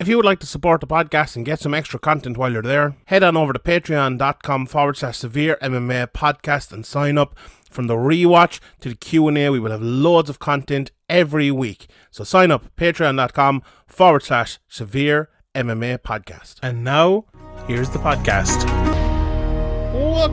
If you would like to support the podcast and get some extra content while you're there, head on over to patreon.com/Severe MMA podcast and sign up. From the rewatch to the Q&A, we will have loads of content every week. So sign up, patreon.com/Severe MMA podcast. And now, here's the podcast.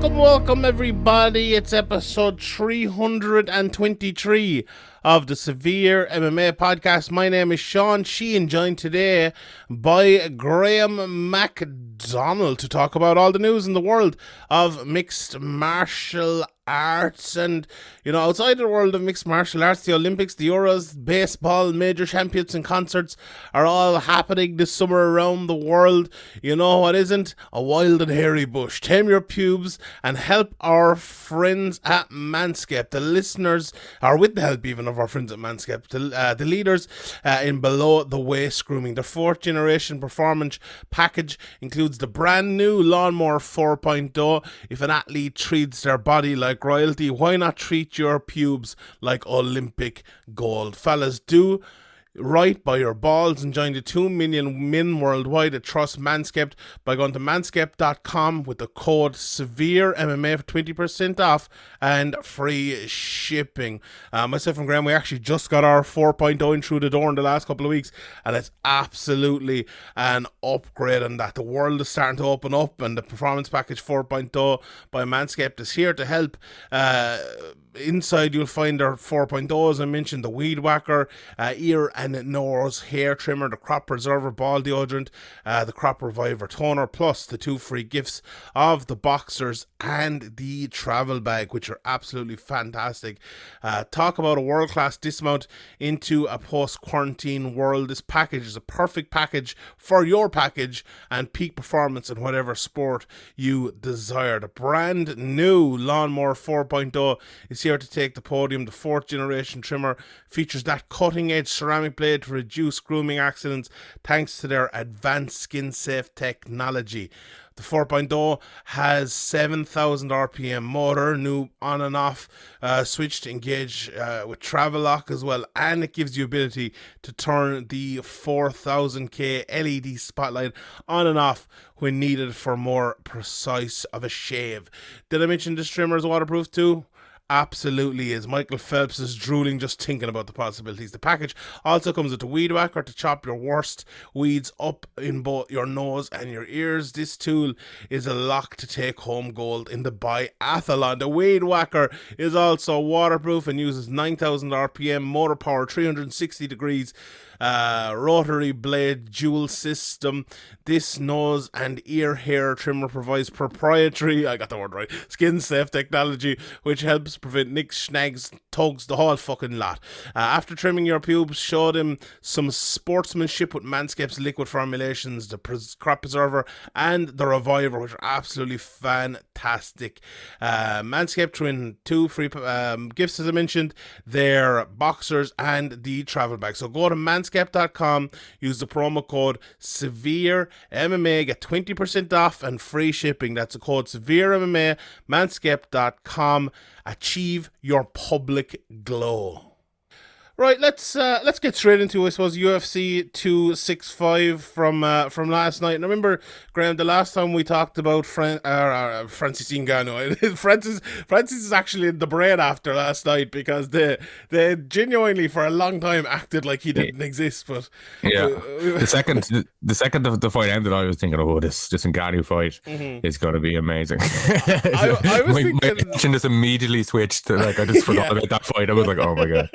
Welcome everybody. It's episode 323 of the Severe MMA podcast. My name is Sean Sheehan, joined today by Graeme MacDonald to talk about all the news in the world of mixed martial arts. And, you know, outside of the world of mixed martial arts, the Olympics, the Euros, baseball, major championships and concerts are all happening this summer around the world. You know what isn't? A wild and hairy bush. Tame your pubes and help our friends at Manscaped. The listeners are with the help even of our friends at Manscaped, the leaders in below the waist grooming. The 4th generation performance package includes the brand new Lawnmower 4.0. If an athlete treats their body like royalty, why not treat your pubes like Olympic gold? Fellas, do right by your balls and join the 2 million men worldwide that trust Manscaped by going to manscaped.com with the code SEVEREMMA for 20% off and free shipping. Myself and Graeme, we actually just got our 4.0 in through the door in the last couple of weeks, and it's absolutely an upgrade on that. The world is starting to open up, and the Performance Package 4.0 by Manscaped is here to help. Inside you'll find our 4.0, as I mentioned, the Weed Whacker, ear and nose hair trimmer, the Crop Preserver ball deodorant, the Crop Reviver toner, plus the 2 free gifts of the boxers and the travel bag, which are absolutely fantastic. Talk about a world-class dismount into a post-quarantine world. This package is a perfect package for your package and peak performance in whatever sport you desire. The brand new Lawnmower 4.0 is here to take the podium. The 4th generation trimmer features that cutting edge ceramic blade to reduce grooming accidents thanks to their advanced skin safe technology. The 4.0 has 7,000 RPM motor, new on and off switch to engage with travel lock as well, and it gives you ability to turn the 4000K LED spotlight on and off when needed for more precise of a shave. Did I mention this trimmer is waterproof too? Absolutely is. Michael Phelps is drooling just thinking about the possibilities. The package also comes with a weed whacker to chop your worst weeds up in both your nose and your ears. This tool is a lock to take home gold in the biathlon. The weed whacker is also waterproof and uses 9,000 RPM motor power, 360 degrees rotary blade dual system. This nose and ear hair trimmer provides proprietary, I got the word right, skin safe technology which helps prevent nicks, snags, tugs, the whole fucking lot. After trimming your pubes, show them some sportsmanship with Manscaped's liquid formulations, the Crop Preserver and the Reviver, which are absolutely fantastic. Manscaped twin 2 free gifts, as I mentioned, their boxers and the travel bag. So go to manscaped.com, use the promo code SEVEREMMA, get 20% off and free shipping. That's the code SEVEREMMA, manscaped.com. Achieve your public glow. Right, let's get straight into, I suppose, UFC 265 from last night. And I remember, Graeme, the last time we talked about Francis Ngannou. Francis is actually in the brain after last night because they genuinely for a long time acted like he didn't exist. But yeah, the second the fight ended, I was thinking, oh, this Ngannou fight is going to be amazing. I was thinking, my attention just immediately switched to, like, I just forgot about that fight. I was like, oh my god.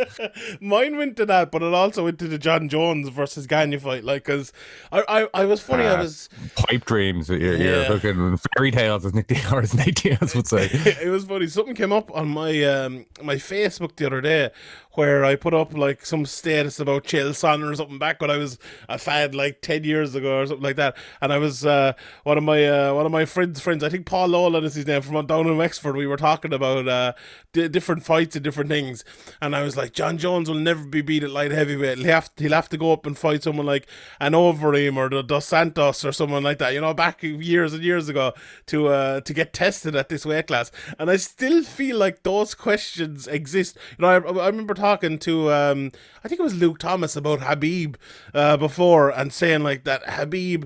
Mine went to that, but it also went to the John Jones versus Gane fight. Like, because I was funny. I was pipe dreams. You're fucking fairy tales, as Nate Diaz would say. It was funny. Something came up on my my Facebook the other day where I put up like some status about Chael Sonnen or something back when I was a fan like 10 years ago or something like that. And I was one of my friends, I think Paul Nolan is his name, from down in Wexford. We were talking about different fights and different things, and I was like, John Jones will never be beat at light heavyweight. He'll have to go up and fight someone like an Overeem or the Dos Santos or someone like that, you know, back years and years ago to get tested at this weight class. And I still feel like those questions exist. You know, I remember talking to I think it was Luke Thomas about Habib before, and saying like that Habib,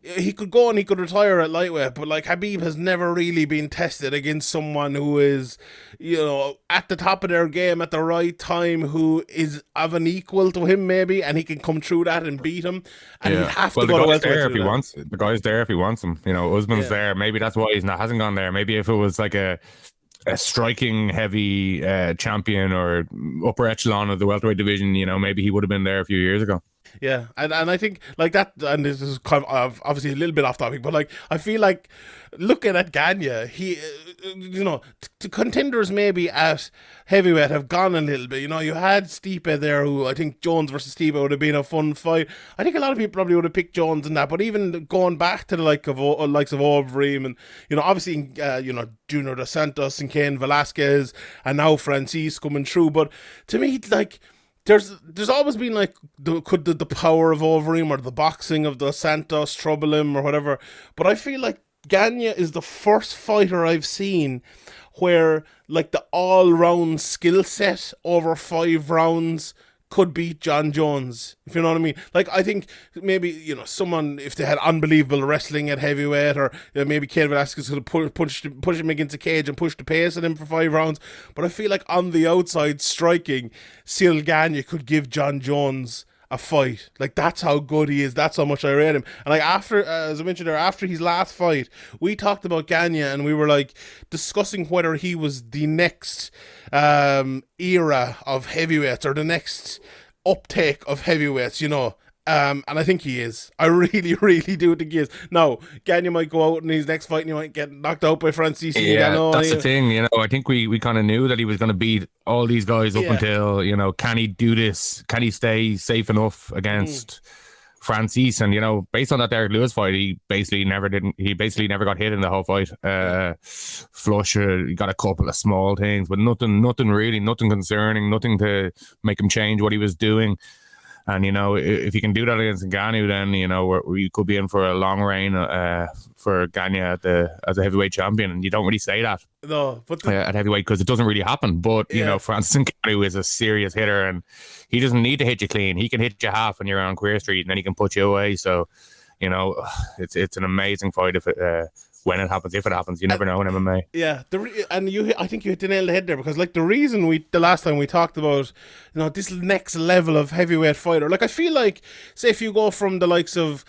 he could go and he could retire at lightweight, but like Habib has never really been tested against someone who is, you know, at the top of their game at the right time, who is of an equal to him maybe, and he can come through that and beat him. And he'd have to go to welterweight there if he wants. The guy's there if he wants him. You know, Usman's there. Maybe that's why hasn't gone there. Maybe if it was like a striking heavy champion or upper echelon of the welterweight division, you know, maybe he would have been there a few years ago. Yeah, and I think like that, and this is kind of obviously a little bit off topic, but like I feel like looking at Gane, he, you know, contenders maybe at heavyweight have gone a little bit. You know, you had Stipe there, who I think Jones versus Stipe would have been a fun fight. I think a lot of people probably would have picked Jones in that, but even going back to the likes of Overeem and, you know, obviously you know, Junior Dos Santos and Cain Velasquez and now Francis coming through, but to me, like, There's always been like could the power of Overeem or the boxing of Dos Santos trouble him or whatever, but I feel like Gane is the first fighter I've seen where like the all-round skill set over 5 rounds could beat John Jones, if you know what I mean. Like, I think maybe, you know, someone, if they had unbelievable wrestling at heavyweight, or you know, maybe Cain Velasquez could have push him against a cage and push the pace at him for 5 rounds. But I feel like on the outside striking, Cyril Gane could give John Jones a fight. Like, that's how good he is. That's how much I rate him. And like, after, as I mentioned there, after his last fight, we talked about Gane and we were like discussing whether he was the next era of heavyweights or the next uptake of heavyweights, you know. And I think he is. I really, really do think he is. Now, Gane might go out in his next fight and he might get knocked out by Francis. Yeah, that's the thing. You know, I think we kind of knew that he was going to beat all these guys up until, you know, can he do this? Can he stay safe enough against Francis? And, you know, based on that Derek Lewis fight, he basically never got hit in the whole fight. Flush, he got a couple of small things, but nothing concerning, nothing to make him change what he was doing. And, you know, if you can do that against Ngannou, then, you know, we could be in for a long reign for Gane as a heavyweight champion. And you don't really say that at heavyweight because it doesn't really happen. But, you know, Francis Ngannou is a serious hitter and he doesn't need to hit you clean. He can hit you half when you're on Queer Street and then he can put you away. So, you know, it's an amazing fight when it happens, if it happens. You never know in MMA. Yeah, I think you hit the nail on the head there, because like the reason the last time we talked about, you know, this next level of heavyweight fighter, like I feel like, say if you go from the likes of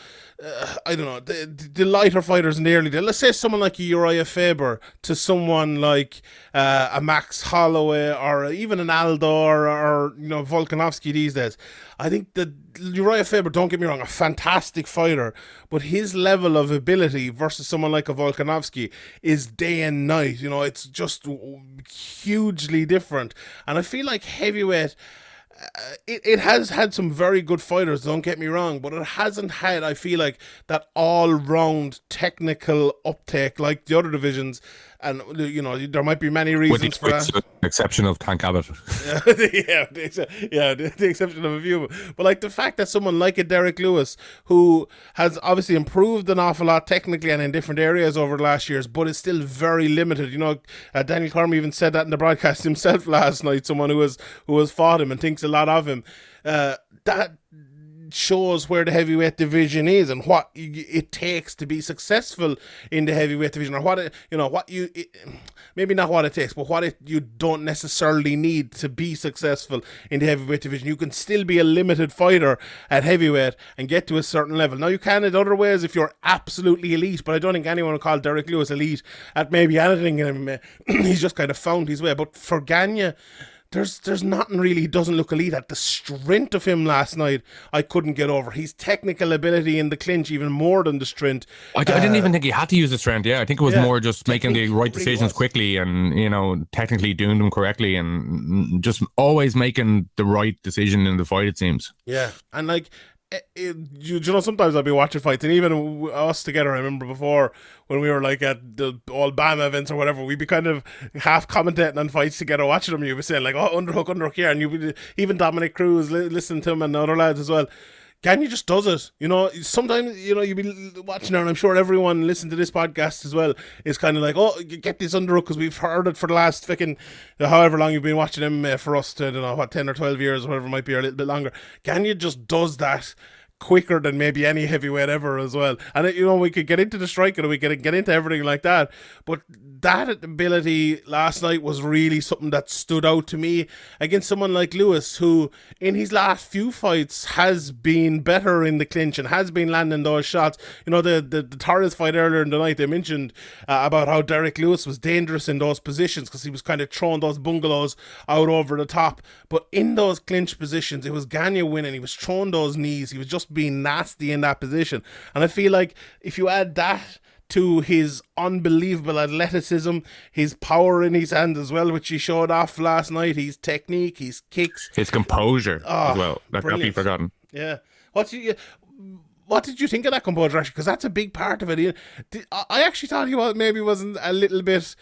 I don't know, the lighter fighters in the early days, let's say someone like Uriah Faber to someone like a Max Holloway or even an Aldo or you know, Volkanovski these days. I think that Uriah Faber, don't get me wrong, a fantastic fighter, but his level of ability versus someone like a Volkanovski is day and night. You know, it's just hugely different. And I feel like heavyweight, it has had some very good fighters, don't get me wrong, but it hasn't had, I feel like, that all-round technical uptake like the other divisions. And, you know, there might be many reasons for that. With the exception of Tank Abbott. the exception of a few. But, like, the fact that someone like a Derek Lewis, who has obviously improved an awful lot technically and in different areas over the last years, but is still very limited. You know, Daniel Cormier even said that in the broadcast himself last night, someone who has fought him and thinks a lot of him. That shows where the heavyweight division is and what it takes to be successful in the heavyweight division, or maybe not what it takes, but you don't necessarily need to be successful in the heavyweight division. You can still be a limited fighter at heavyweight and get to a certain level. Now, you can in other ways if you're absolutely elite, but I don't think anyone would call Derek Lewis elite at maybe anything in MMA. He's just kind of found his way. But for Gane, there's nothing really he doesn't look elite at. The strength of him last night, I couldn't get over. His technical ability in the clinch, even more than the strength. I didn't even think he had to use the strength. Yeah, I think it was more just making the right decisions quickly and, you know, technically doing them correctly and just always making the right decision in the fight, it seems. Yeah, and like, you know, sometimes I'll be watching fights, and even us together, I remember before when we were like at the all Bama events or whatever, we'd be kind of half commentating on fights together, watching them. You'd be saying like, oh, underhook here, and you'd be, even Dominic Cruz, listening to him and other lads as well. Gane just does it, you know. Sometimes, you know, you be watching her, and I'm sure everyone listening to this podcast as well is kind of like, oh, get this underhook, because we've heard it for the last fucking however long you've been watching him for us to, I don't know, what, 10 or 12 years or whatever it might be, or a little bit longer. Gane just does that quicker than maybe any heavyweight ever as well. And you know, we could get into the striking and we could get into everything like that, but that ability last night was really something that stood out to me against someone like Lewis, who in his last few fights has been better in the clinch and has been landing those shots. You know, the Torres fight earlier in the night, they mentioned about how Derek Lewis was dangerous in those positions because he was kind of throwing those bungalows out over the top, but in those clinch positions it was Gane winning. He was throwing those knees, he was just being nasty in that position. And I feel like if you add that to his unbelievable athleticism, his power in his hand as well, which he showed off last night, his technique, his kicks, his composure as well, that can't be forgotten. Yeah. What did you think of that composure, actually? Because that's a big part of it. I actually thought he maybe wasn't a little bit.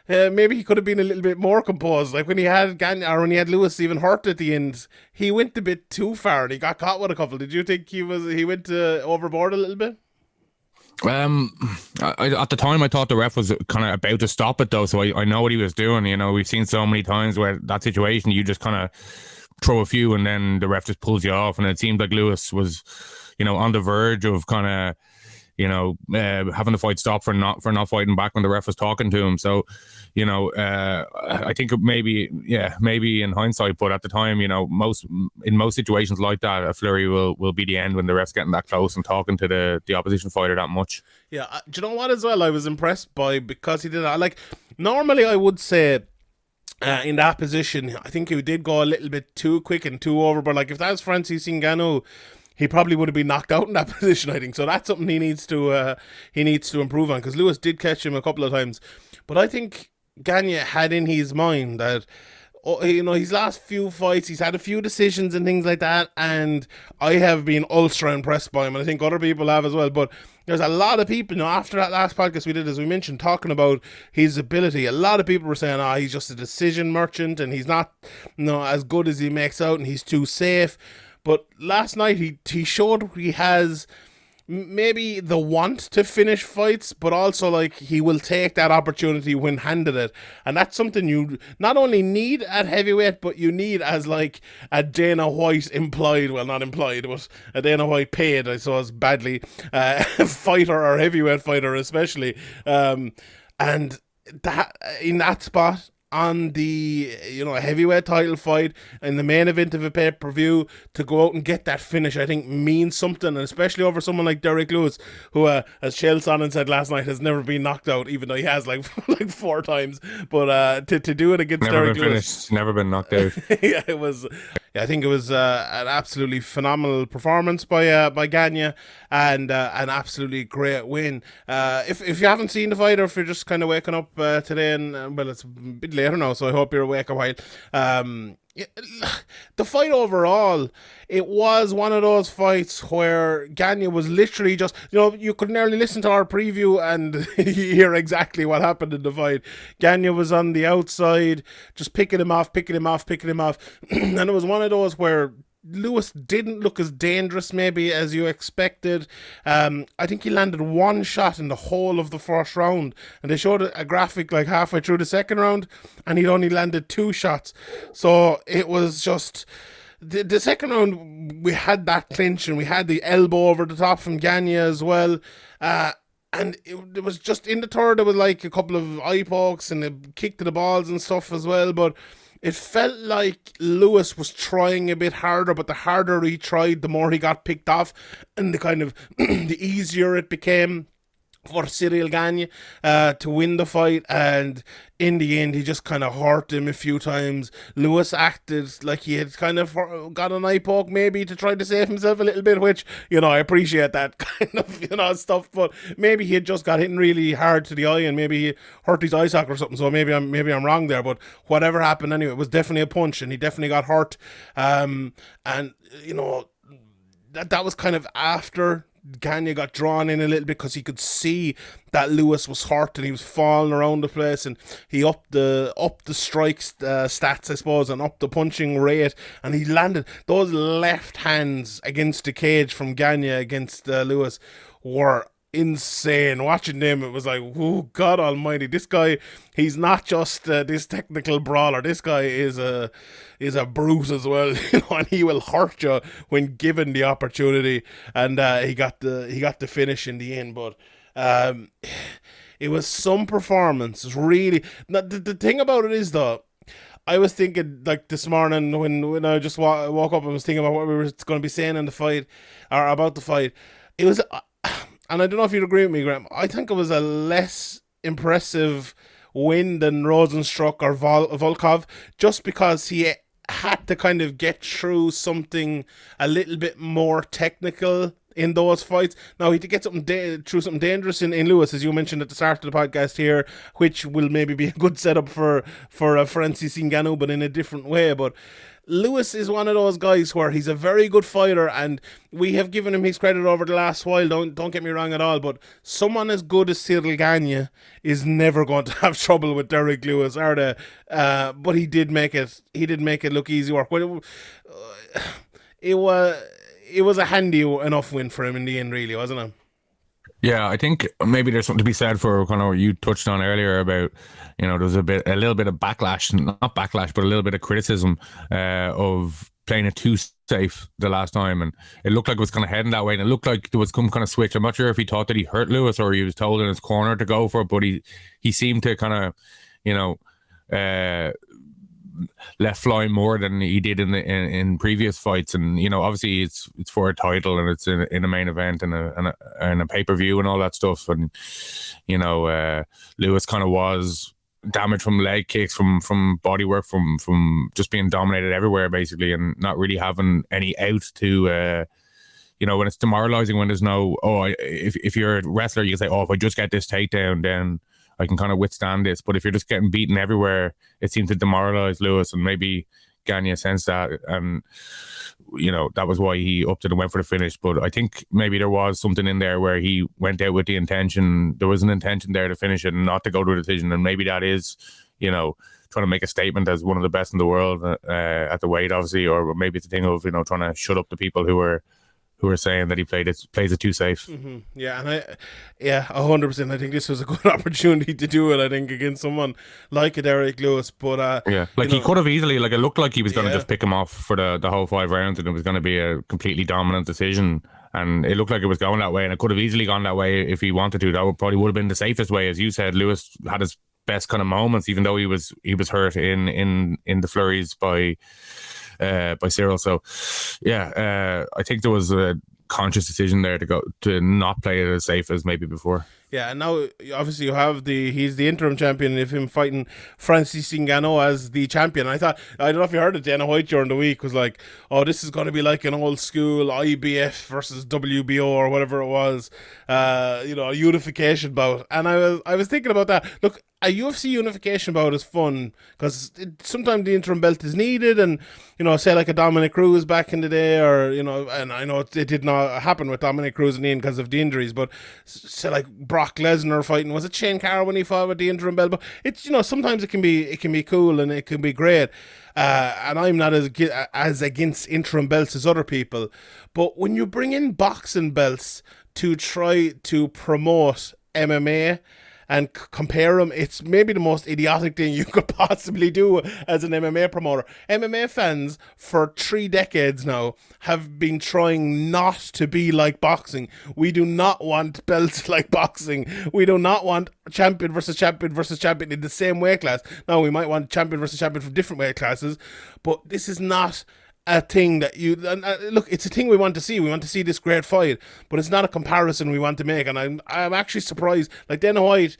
Maybe he could have been a little bit more composed. Like when he had Gane, or when he had Lewis even hurt at the end, he went a bit too far and he got caught with a couple. Did you think he went overboard a little bit? At the time I thought the ref was kind of about to stop it though, so I know what he was doing. You know, we've seen so many times where that situation, you just kind of throw a few and then the ref just pulls you off, and it seemed like Lewis was, you know, on the verge of kind of, you know, having the fight stop for not fighting back when the ref was talking to him. So, you know, I think maybe in hindsight, but at the time, you know, in most situations like that, a flurry will be the end when the ref's getting that close and talking to the opposition fighter that much. Yeah, do you know what as well I was impressed by, because he did that? Like, normally I would say in that position, I think he did go a little bit too quick and too over, but like if that was Francis Ngannou, he probably would have been knocked out in that position, I think. So that's something he needs to improve on, because Lewis did catch him a couple of times. But I think Gane had in his mind that, you know, his last few fights, he's had a few decisions and things like that, and I have been ultra impressed by him, and I think other people have as well. But there's a lot of people, you know, after that last podcast we did, as we mentioned, talking about his ability, a lot of people were saying, he's just a decision merchant and he's not, you know, as good as he makes out and he's too safe. But last night he showed he has maybe the want to finish fights, but also like he will take that opportunity when handed it, and that's something you not only need at heavyweight, but you need as like a Dana White implied, well, not implied, but a Dana White paid, I suppose, badly, fighter or heavyweight fighter especially, and that in that spot on the, you know, a heavyweight title fight in the main event of a pay-per-view, to go out and get that finish, I think means something, and especially over someone like Derek Lewis, who as Chael Sonnen said last night, has never been knocked out, even though he has like 4 times, but to do it against Derek Lewis, never been knocked out. Yeah, it was. Yeah, I think it was an absolutely phenomenal performance by Gane, and an absolutely great win. If you haven't seen the fight, or if you're just kind of waking up today, and well, it's a bit later now, so I hope you're awake a while. The fight overall, it was one of those fights where Gane was literally just, you know, you could nearly listen to our preview and hear exactly what happened in the fight. Gane was on the outside, just picking him off, and it was one of those where Lewis didn't look as dangerous maybe as you expected. I think he landed 1 shot in the whole of the first round, and they showed a graphic like halfway through the second round, and he'd only landed 2 shots. So it was just the second round, we had that clinch and we had the elbow over the top from Gane as well. And it was just in the third, there was like a couple of eye pokes and a kick to the balls and stuff as well, but it felt like Lewis was trying a bit harder, but the harder he tried, the more he got picked off, and the kind of the easier it became for Cyril Gane to win the fight. And in the end, he just kind of hurt him a few times. Lewis acted like he had kind of got an eye poke maybe to try to save himself a little bit, which, you know, I appreciate that kind of, you know, stuff, but maybe he had just got hit really hard to the eye and maybe he hurt his eye socket or something, so maybe I'm wrong there, but whatever happened anyway, it was definitely a punch and he definitely got hurt. And, you know, that was kind of after Gane got drawn in a little bit, because he could see that Lewis was hurt and he was falling around the place, and he upped the strikes stats, I suppose, and upped the punching rate, and he landed those left hands against the cage from Gane against Lewis were insane. Watching them, it was like, oh God almighty, this guy, he's not just this technical brawler. This guy is a brute as well, and he will hurt you when given the opportunity. And he got the finish in the end. But it was some performance, really. The thing about it is, though, I was thinking, like, this morning when I just woke up and was thinking about what we were going to be saying in the fight, or about the fight. It was, and I don't know if you'd agree with me, Graeme, I think it was a less impressive win than Rosenstruck or Volkov, just because he had to kind of get through something a little bit more technical in those fights. Now, he had to get through something dangerous in Lewis, as you mentioned at the start of the podcast here, which will maybe be a good setup for Francis Ngannou, but in a different way. But Lewis is one of those guys where he's a very good fighter, and we have given him his credit over the last while, don't get me wrong at all, but someone as good as Cyril Gane is never going to have trouble with Derek Lewis, are they? But he did make it look easy work. It was a handy enough win for him in the end, really, wasn't it? Yeah, I think maybe there's something to be said for kind of what you touched on earlier about, there was a little bit of backlash, not backlash, but a little bit of criticism of playing it too safe the last time, and it looked like it was kind of heading that way, and it looked like there was some kind of switch. I'm not sure if he thought that he hurt Lewis or he was told in his corner to go for it, but he seemed to kind of, left flying more than he did in previous fights, and obviously it's for a title and it's in a main event and a pay-per-view and all that stuff, and Lewis kind of was damaged from leg kicks, from body work, from just being dominated everywhere basically, and not really having any out to when it's demoralizing, when there's no if you're a wrestler, you can say, if I just get this takedown, then I can kind of withstand this. But if you're just getting beaten everywhere, it seemed to demoralize Lewis, and maybe Gane sensed that, and that was why he upped it and went for the finish. But I think maybe there was something in there where he went out with the intention, there was an intention there to finish it and not to go to a decision, and maybe that is trying to make a statement as one of the best in the world at the weight, obviously, or maybe it's a thing of trying to shut up the people who are saying that he plays it too safe. Mm-hmm. Yeah, and 100%. I think this was a good opportunity to do it, I think, against someone like a Derek Lewis. But he could have easily, it looked like he was going to just pick him off for the whole 5 rounds, and it was going to be a completely dominant decision, and it looked like it was going that way, and it could have easily gone that way if he wanted to. That probably would have been the safest way. As you said, Lewis had his best kind of moments, even though he was hurt in the flurries by Cyril. So I think there was a conscious decision there to not play it as safe as maybe before. Yeah, and now obviously you have he's the interim champion of him fighting Francis Ngannou as the champion. I don't know if you heard it, Dana White during the week was like, this is going to be like an old school IBF versus WBO or whatever it was, a unification bout. And I was thinking about that. Look, a UFC unification bout is fun because sometimes the interim belt is needed, and say like a Dominic Cruz back in the day, or and I know it did not happen with Dominic Cruz in the end because of the injuries, but say like Brock Lesnar fighting, was it Shane Carr when he fought with the interim belt? But it's sometimes it can be cool and it can be great, and I'm not as against interim belts as other people, but when you bring in boxing belts to try to promote MMA and compare them, it's maybe the most idiotic thing you could possibly do as an MMA promoter. MMA fans for 3 decades now have been trying not to be like boxing. We do not want belts like boxing. We do not want champion versus champion versus champion in the same weight class. Now, we might want champion versus champion from different weight classes, but this is not a thing that look, it's a thing we want to see. We want to see this great fight, but it's not a comparison we want to make. And I'm actually surprised. Like Dana White,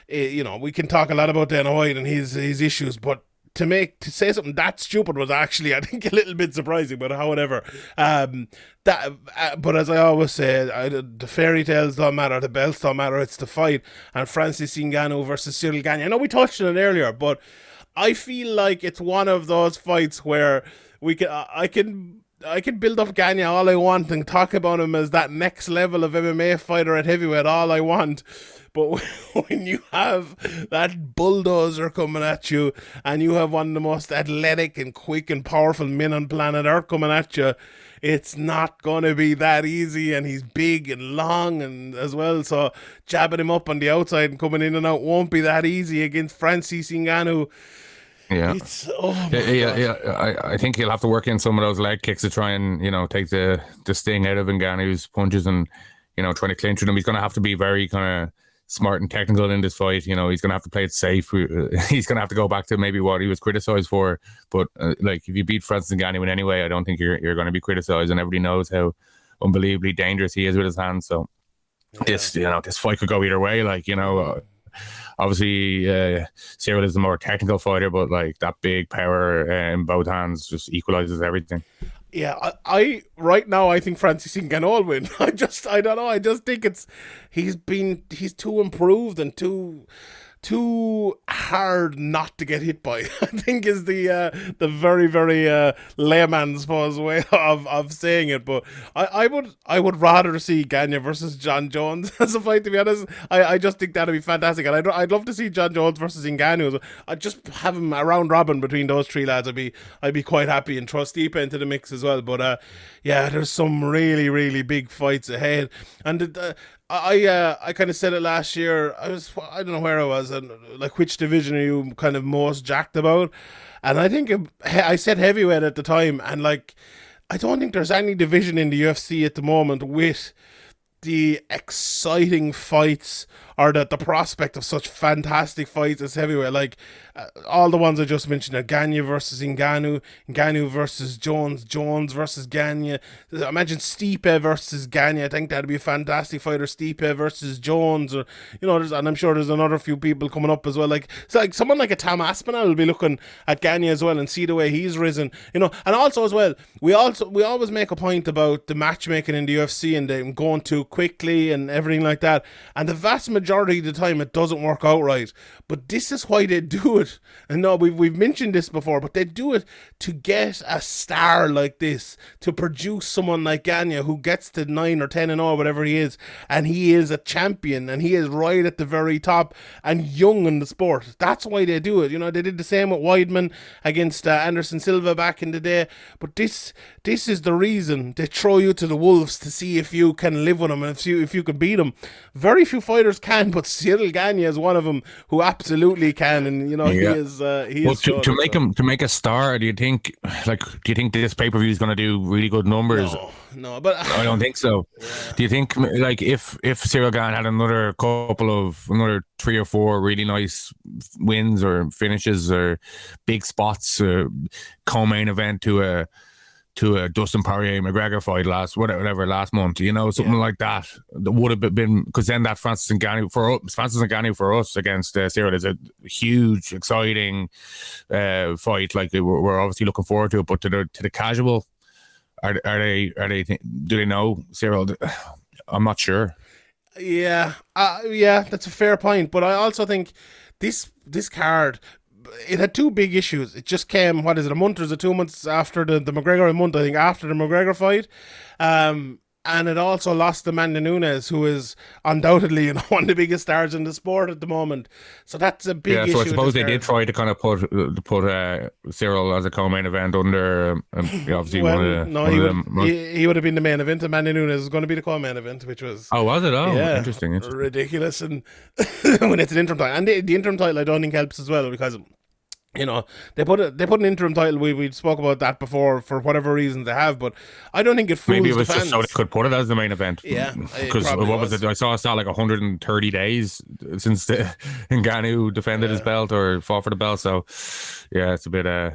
we can talk a lot about Dana White and his issues, but to say something that stupid was actually, I think, a little bit surprising. But however, but as I always say, the fairy tales don't matter, the belts don't matter. It's the fight, and Francis Ngannou versus Cyril Gane. I know we touched on it earlier, but I feel like it's one of those fights where I can build up Gane all I want and talk about him as that next level of MMA fighter at heavyweight all I want. But when you have that bulldozer coming at you, and you have one of the most athletic and quick and powerful men on planet Earth coming at you, it's not going to be that easy. And he's big and long and as well, so jabbing him up on the outside and coming in and out won't be that easy against Francis Ngannou. Yeah, I think he'll have to work in some of those leg kicks to try and, you know, take the sting out of Ngannou's punches and, you know, trying to clinch with him. He's going to have to be very kind of smart and technical in this fight. You know, he's going to have to play it safe. He's going to have to go back to maybe what he was criticized for. But like, if you beat Francis Ngannou in any way, I don't think you're going to be criticized, and everybody knows how unbelievably dangerous he is with his hands. So this fight could go either way. Like, you know, obviously Cyril is the more technical fighter, but like that big power in both hands just equalizes everything. Yeah, I right now I think Francis Ngannou will win. I don't know. I just think he's too improved and too hard not to get hit by. I think is the very very layman's suppose way of saying it. But I would rather see Gane versus John Jones as a fight, to be honest. I just think that'd be fantastic, and I'd love to see John Jones versus Ngannou. I'd just have him a round robin between those three lads. I'd be quite happy, and throw Stipe into the mix as well. But yeah, there's some really really big fights ahead, and I kind of said it last year. I don't know where I was, and like, which division are you kind of most jacked about? And I think I said heavyweight at the time, and like, I don't think there's any division in the UFC at the moment with the exciting fights or the prospect of such fantastic fights as heavyweight. Like all the ones I just mentioned, Gane versus Ngannou, Ngannou versus Jones, Jones versus Gane. Imagine Stipe versus Gane. I think that'd be a fantastic fight. Or Stipe versus Jones, or, you know, and I'm sure there's another few people coming up as well. Like, so like someone like a Tom Aspinall will be looking at Gane as well and see the way he's risen, you know. And also as well, we always make a point about the matchmaking in the UFC and them going too quickly and everything like that. And the vast majority of the time it doesn't work out right. But this is why they do it. And no, we've mentioned this before, but they do it to get a star like this, to produce someone like Gane who gets to 9 or 10 and 0, whatever he is, and he is a champion and he is right at the very top and young in the sport. That's why they do it. You know, they did the same with Weidman against Anderson Silva back in the day. But this is the reason they throw you to the wolves, to see if you can live with them and if you can beat them. Very few fighters can, but Cyril Gane is one of them who absolutely can, and you know, he is. Well, to make a star, do you think this pay-per-view is going to do really good numbers? No, but I don't think so. Yeah. Do you think, like, if Cyril Gane had another 3 or 4 really nice wins or finishes or big spots, co-main event to a Dustin Poirier McGregor fight last month, you know, something like that would have been, because then that Francis Ngannou for us against Cyril is a huge, exciting fight. Like, we're obviously looking forward to it, but to the casual, do they know Cyril? I'm not sure. Yeah, that's a fair point, but I also think this card, it had 2 big issues. It just came, what is it, a month or is it 2 months after the McGregor, a month I think after the McGregor fight, and it also lost Amanda Nunes, who is undoubtedly, you know, one of the biggest stars in the sport at the moment. So that's a big issue. So I suppose they did try to kind of put Cyril as a co-main event under, obviously he would have been the main event. Amanda Nunes was going to be the co-main event, which was... Oh, was it? Oh, yeah, interesting. Ridiculous. And when it's an interim title, and the interim title I don't think helps as well, because, you know, they put an interim title. We spoke about that before for whatever reasons they have, but I don't think it fools maybe it was the fans. Just so they could put it as the main event. Yeah, because what was it? I saw like 130 days since Ngannou defended his belt or fought for the belt. So yeah, it's a bit. I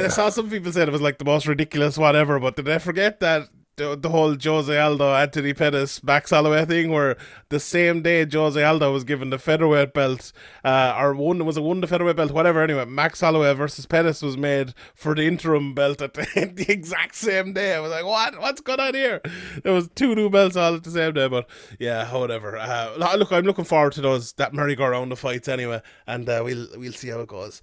saw some people said it was like the most ridiculous whatever, but did I forget that the whole Jose Aldo, Anthony Pettis, Max Holloway thing, where the same day Jose Aldo was given the featherweight belt, won the featherweight belt, whatever. Anyway, Max Holloway versus Pettis was made for the interim belt at the exact same day. I was like, what's going on here? There was 2 new belts all at the same day, but yeah, whatever. Look, I'm looking forward to that merry-go-round of fights anyway, and we'll see how it goes.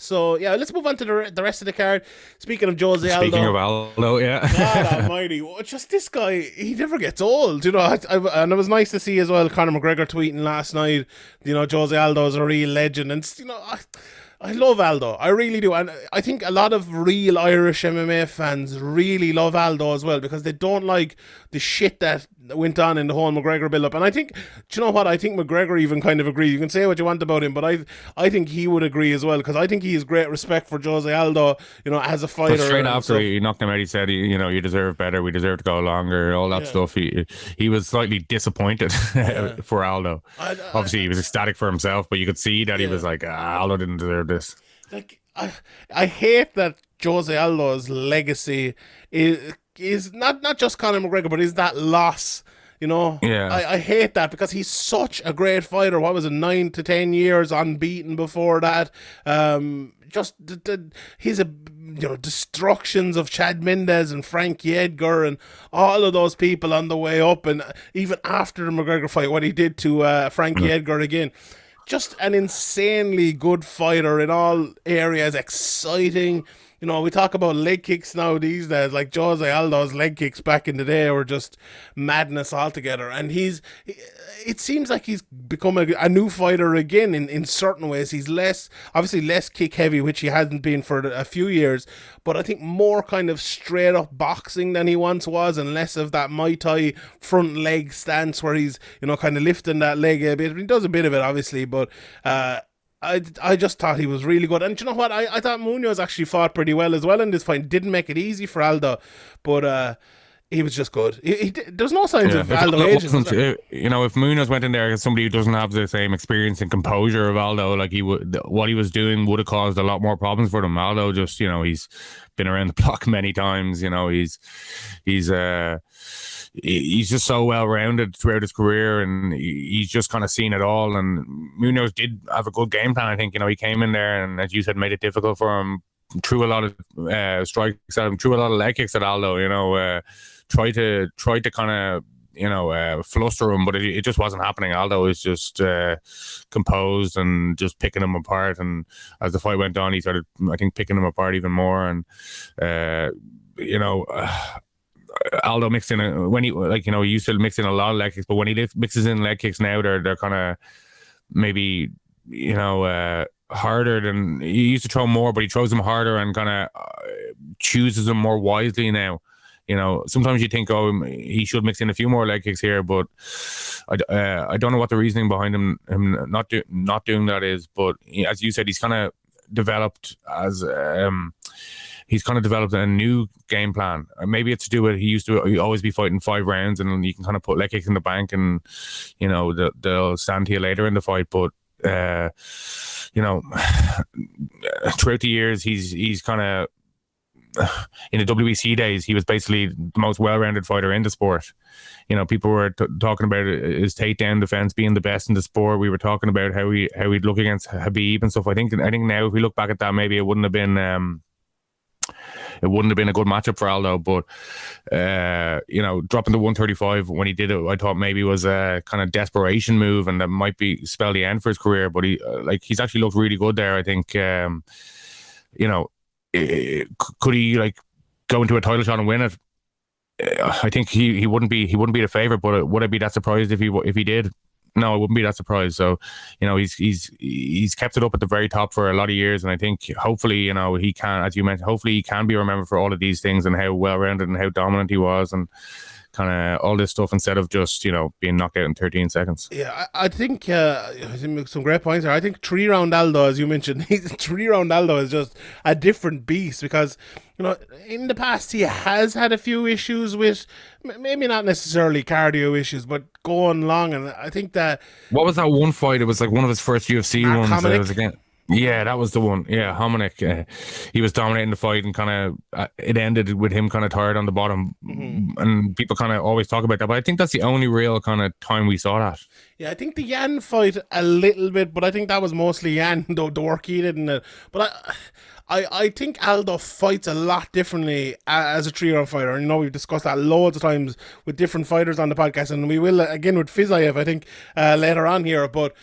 So yeah, let's move on to the rest of the card. Speaking of Jose Aldo. Speaking of Aldo, yeah. God almighty, just this guy, he never gets old, you know. And it was nice to see as well Conor McGregor tweeting last night, you know, Jose Aldo is a real legend. And, you know, I love Aldo. I really do. And I think a lot of real Irish MMA fans really love Aldo as well, because they don't like the shit that went on in the whole McGregor build-up. And I think, do you know what? I think McGregor even kind of agrees. You can say what you want about him, but I think he would agree as well, because I think he has great respect for Jose Aldo, you know, as a fighter. But straight after he knocked him out, he said, you know, you deserve better. We deserve to go longer. All that stuff. He was slightly disappointed for Aldo. Obviously, he was ecstatic for himself, but you could see that he was like, Aldo didn't deserve this. Like, I hate that Jose Aldo's legacy is not just Conor McGregor, but is that loss. You know, I hate that, because he's such a great fighter. What was it, 9 to 10 years unbeaten before that? Just his destructions of Chad Mendes and Frankie Edgar and all of those people on the way up, and even after the McGregor fight, what he did to Frankie Edgar again. Just an insanely good fighter in all areas, exciting. You know, we talk about leg kicks now these days, like Jose Aldo's leg kicks back in the day were just madness altogether. And it seems like he's become a new fighter again in certain ways. He's obviously less kick heavy, which he hasn't been for a few years, but I think more kind of straight up boxing than he once was, and less of that Muay Thai front leg stance where he's, you know, kind of lifting that leg a bit. He does a bit of it, obviously, but I just thought he was really good. And do you know what? I thought Munoz actually fought pretty well as well in this fight. Didn't make it easy for Aldo, but he was just good. There's no signs of Aldo aging. You know, if Munoz went in there as somebody who doesn't have the same experience and composure of Aldo, like what he was doing would have caused a lot more problems for him. Aldo just, you know, he's been around the block many times. You know, he's just so well-rounded throughout his career, and he's just kind of seen it all. And Munoz did have a good game plan. I think, you know, he came in there and, as you said, made it difficult for him. Threw a lot of strikes at him. Threw a lot of leg kicks at Aldo. You know, tried to kind of, you know, fluster him, but it just wasn't happening. Aldo was just composed and just picking him apart. And as the fight went on, he started, I think, picking him apart even more. And you know. Aldo mixed in when he, like, you know, he used to mix in a lot of leg kicks, but when he mixes in leg kicks now, they're kind of maybe, you know, harder than he used to throw more, but he throws them harder and kind of chooses them more wisely now. You know, sometimes you think, oh, he should mix in a few more leg kicks here, but I don't know what the reasoning behind him not doing that is. But as you said, he's kind of developed as he's kind of developed a new game plan. Maybe it's to do with he always be fighting 5 rounds, and you can kind of put leg kicks in the bank, and, you know, they'll stand to you later in the fight. But you know, throughout the years, he's kind of, in the WBC days, he was basically the most well-rounded fighter in the sport. You know, people were talking about his takedown defense being the best in the sport. We were talking about how he'd look against Habib and stuff. I think now, if we look back at that, maybe it wouldn't have been a good matchup for Aldo. But you know, dropping to 135 when he did it, I thought maybe was a kind of desperation move, and that might spell the end for his career. But he's actually looked really good there. I think you know, could he like go into a title shot and win it? I think he wouldn't be the favorite, but would I be that surprised if he did? No, I wouldn't be that surprised. So, you know, he's kept it up at the very top for a lot of years, and I think hopefully, you know, he can, as you mentioned, hopefully he can be remembered for all of these things and how well-rounded and how dominant he was, and kind of all this stuff, instead of just, you know, being knocked out in 13 seconds. Yeah, I think some great points there. I think 3-round Aldo, as you mentioned, 3-round Aldo is just a different beast, because, you know, in the past he has had a few issues with, maybe not necessarily cardio issues, but going long. And I think that, what was that one fight? It was like one of his first UFC ones. It was again. Yeah, that was the one. Yeah, Hominick. He was dominating the fight, and kind of it ended with him kind of tired on the bottom. And people kind of always talk about that, but I think that's the only real kind of time we saw that. Yeah, I think the Yan fight a little bit, but I think that was mostly Yan, the work he did in it. But I think Aldo fights a lot differently as a 3-round fighter. And, you know, we've discussed that loads of times with different fighters on the podcast, and we will again with Fizayev, I think, later on here. But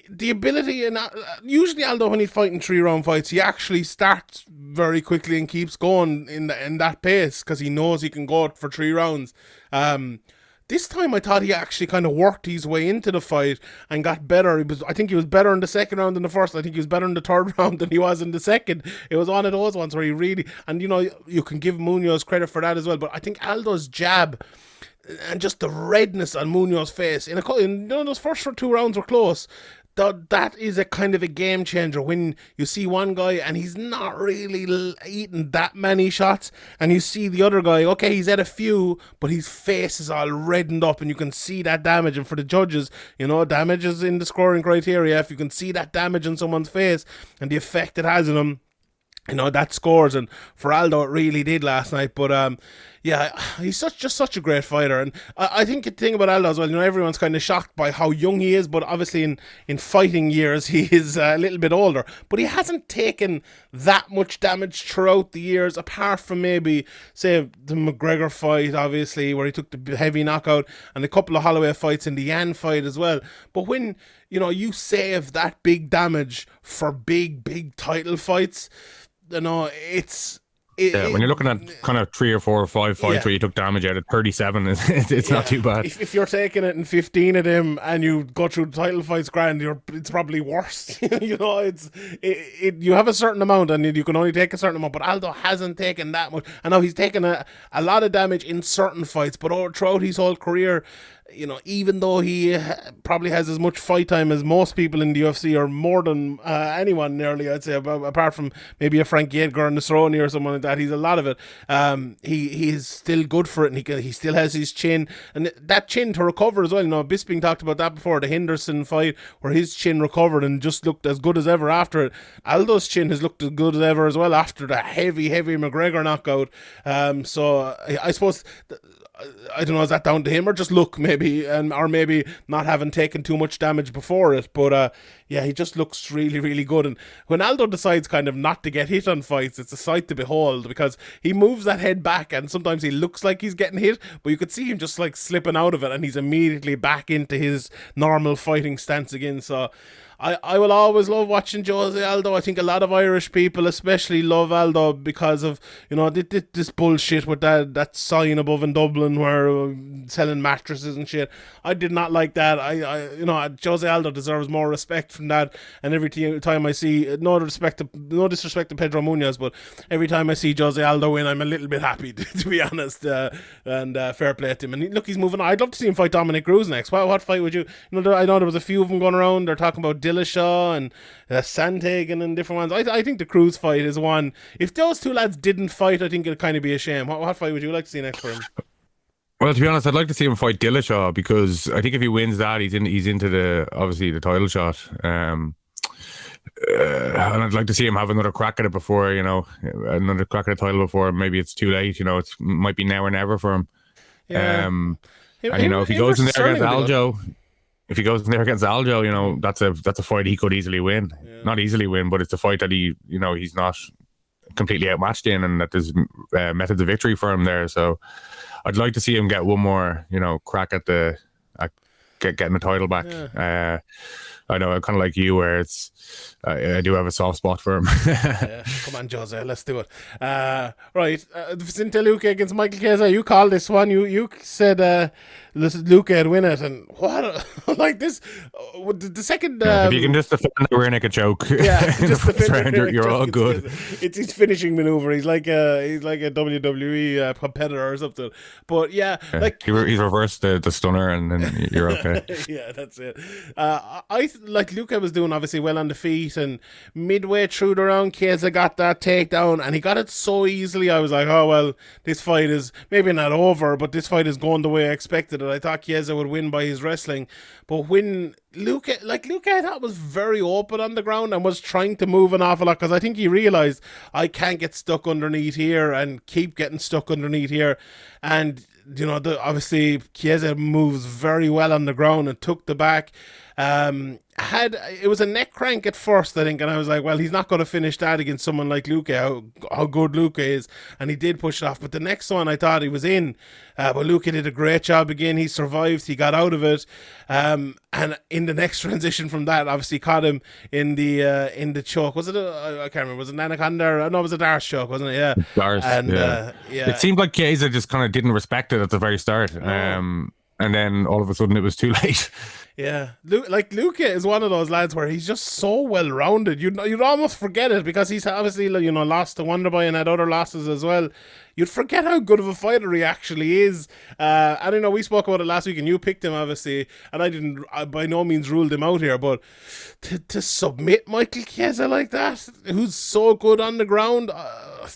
the ability, and usually Aldo, when he's fighting 3-round fights, he actually starts very quickly and keeps going in that pace because he knows he can go for 3 rounds. This time I thought he actually kind of worked his way into the fight and got better. I think he was better in the second round than the first. I think he was better in the third round than he was in the second. It was one of those ones where he really, and you can give Munoz credit for that as well, but I think Aldo's jab and just the redness on Munoz's face in those first 2 rounds were close. That is a kind of a game changer when you see one guy and he's not really eating that many shots, and you see the other guy, okay, he's had a few, but his face is all reddened up and you can see that damage. And for the judges, damage is in the scoring criteria. If you can see that damage in someone's face and the effect it has on them, that scores. And for Aldo, it really did last night. But yeah, he's just such a great fighter. And I think the thing about Aldo as well, everyone's kind of shocked by how young he is, but obviously in fighting years, he is a little bit older. But he hasn't taken that much damage throughout the years, apart from maybe, say, the McGregor fight, obviously, where he took the heavy knockout, and a couple of Holloway fights in the Yan fight as well. But when, you save that big damage for big title fights, it's... when you're looking at kind of 3 or 4 or 5 fights where you took damage out at 37, it's not too bad. If you're taking it in 15 of them and you go through the title fights grand, it's probably worse. You have a certain amount and you can only take a certain amount. But Aldo hasn't taken that much. I know he's taken a lot of damage in certain fights, but throughout his whole career, even though he probably has as much fight time as most people in the UFC, or more than anyone nearly, I'd say, apart from maybe a Frankie Edgar and the Cerrone or someone like that, he's a lot of it. He is still good for it, and he still has his chin, and that chin to recover as well. Bisping talked about that before, the Henderson fight, where his chin recovered and just looked as good as ever after it. Aldo's chin has looked as good as ever as well after the heavy McGregor knockout. So I suppose... I don't know, is that down to him or just luck maybe, or maybe not having taken too much damage before it, but yeah, he just looks really, really good. And when Aldo decides kind of not to get hit on fights, it's a sight to behold, because he moves that head back and sometimes he looks like he's getting hit, but you could see him just like slipping out of it and he's immediately back into his normal fighting stance again. So I will always love watching Jose Aldo. I think a lot of Irish people especially love Aldo because of, this bullshit with that sign above in Dublin where selling mattresses and shit. I did not like that. Jose Aldo deserves more respect from that. And every time I see, no disrespect to Pedro Munoz, but every time I see Jose Aldo win, I'm a little bit happy, to be honest. And fair play to him. And look, he's moving on. I'd love to see him fight Dominic Cruz next. What fight would you? I know there was a few of them going around. They're talking about Dillashaw and Sandhagen and different ones. I think the Cruz fight is one. If those two lads didn't fight, I think it'd kind of be a shame. What fight would you like to see next for him? Well, to be honest, I'd like to see him fight Dillashaw, because I think if he wins that, he's into the title shot. And I'd like to see him have another crack at it before, another crack at the title before maybe it's too late. It might be now or never for him. Yeah. And if he goes in there against Aldo. If he goes in there against Aldo, that's a fight he could easily win. Yeah. Not easily win, but it's a fight that he's not completely outmatched in, and that there's methods of victory for him there. So I'd like to see him get one more, crack at getting the title back. Yeah. I know, I'm kind of like you, where I do have a soft spot for him. Yeah, come on, Jose, let's do it. Right, Vicente Luque against Michael Chiesa. You called this one. You said Luque would win it, and what like this? The second. If you can just defend the rear naked choke, just defend you're all good. It's his finishing maneuver. He's like a WWE competitor or something. But yeah, like he reversed the stunner, and then you're okay. Yeah, that's it. Luque was doing obviously well on the feet, and midway through the round, Chiesa got that takedown, and he got it so easily. I was like, oh well, this fight is maybe not over, but this fight is going the way I expected it. I thought Chiesa would win by his wrestling, but when Luque I thought was very open on the ground and was trying to move an awful lot, because I think he realised I can't get stuck underneath here and keep getting stuck underneath here. And obviously Chiesa moves very well on the ground and took the back. It was a neck crank at first, I think, and I was like, well, he's not going to finish that against someone like Luque, how good Luque is, and he did push it off. But the next one, I thought he was in, but Luque did a great job again. He survived, he got out of it, and in the next transition from that, obviously caught him in the choke. Was it I can't remember. Was it an anaconda? No, it was a Darce choke, wasn't it? Yeah, Darce. And yeah. It seemed like Chiesa just kind of didn't respect it at the very start. And then all of a sudden it was too late. Yeah, like Luque is one of those lads where he's just so well rounded. You'd almost forget it because he's obviously lost to Wonderboy and had other losses as well. You'd forget how good of a fighter he actually is. I don't know. We spoke about it last week, and you picked him obviously, and I by no means ruled him out here. But to submit Michael Chiesa like that, who's so good on the ground,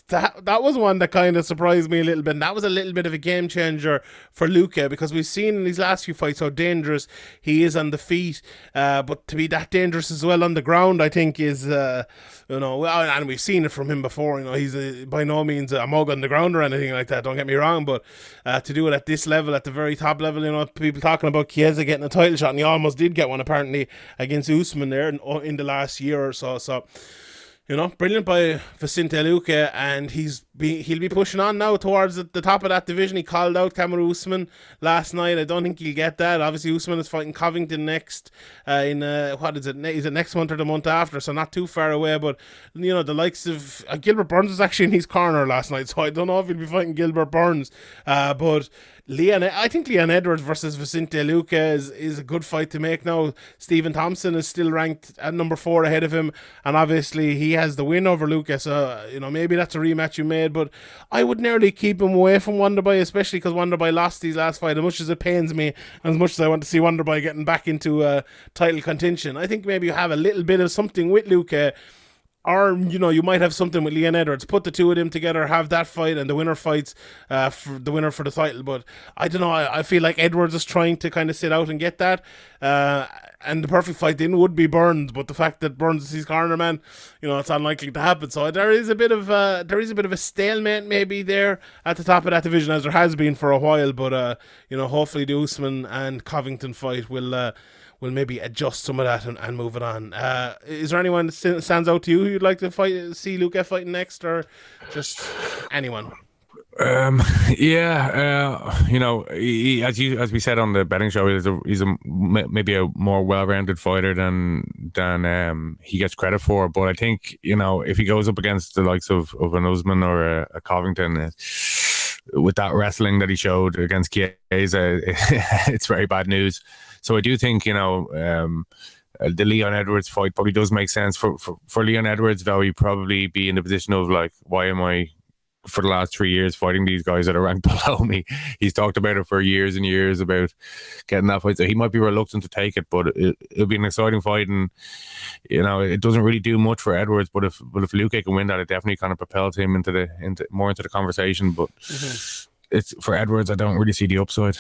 that was one that kind of surprised me a little bit. And that was a little bit of a game changer for Luque, because we've seen in these last few fights how dangerous he is on the feet, but to be that dangerous as well on the ground, I think is and we've seen it from him before. He's by no means a mug on the ground or anything like that, don't get me wrong, but to do it at this level, at the very top level, people talking about Chiesa getting a title shot, and he almost did get one apparently against Usman there in the last year or so. Brilliant by Vicente Luque, and he'll be pushing on now towards the top of that division. He called out Kamaru Usman last night. I don't think he'll get that. Obviously, Usman is fighting Covington next in what is it? Is it next month or the month after? So not too far away. But the likes of Gilbert Burns was actually in his corner last night, so I don't know if he'll be fighting Gilbert Burns. But I think Leon Edwards versus Vicente Luque is a good fight to make now. Stephen Thompson is still ranked at number 4 ahead of him, and obviously he has the win over Luque, so maybe that's a rematch you made, but I would nearly keep him away from Wonderboy, especially because Wonderboy lost his last fight. As much as it pains me, and as much as I want to see Wonderboy getting back into title contention, I think maybe you have a little bit of something with Luque. Or, you might have something with Leon Edwards. Put the two of them together, have that fight, and the winner fights for the winner for the title. But I don't know. I feel like Edwards is trying to kind of sit out and get that. And the perfect fight then would be Burns. But the fact that Burns is his corner man, it's unlikely to happen. So there is a bit of a stalemate maybe there at the top of that division, as there has been for a while. But hopefully the Usman and Covington fight will maybe adjust some of that and move it on. Is there anyone that stands out to you who you'd like to see Luque fighting next, or just anyone? He, as we said on the betting show, he's maybe a more well-rounded fighter than he gets credit for. But I think if he goes up against the likes of an Usman or a Covington, with that wrestling that he showed against Chiesa, it's very bad news. So I do think, the Leon Edwards fight probably does make sense for Leon Edwards, though he'd probably be in the position of like, why am I for the last 3 years fighting these guys that are ranked below me? He's talked about it for years and years about getting that fight, so he might be reluctant to take it, but it'll be an exciting fight, and it doesn't really do much for Edwards, but if Luque can win that, it definitely kind of propels him into the conversation. But it's for Edwards, I don't really see the upside.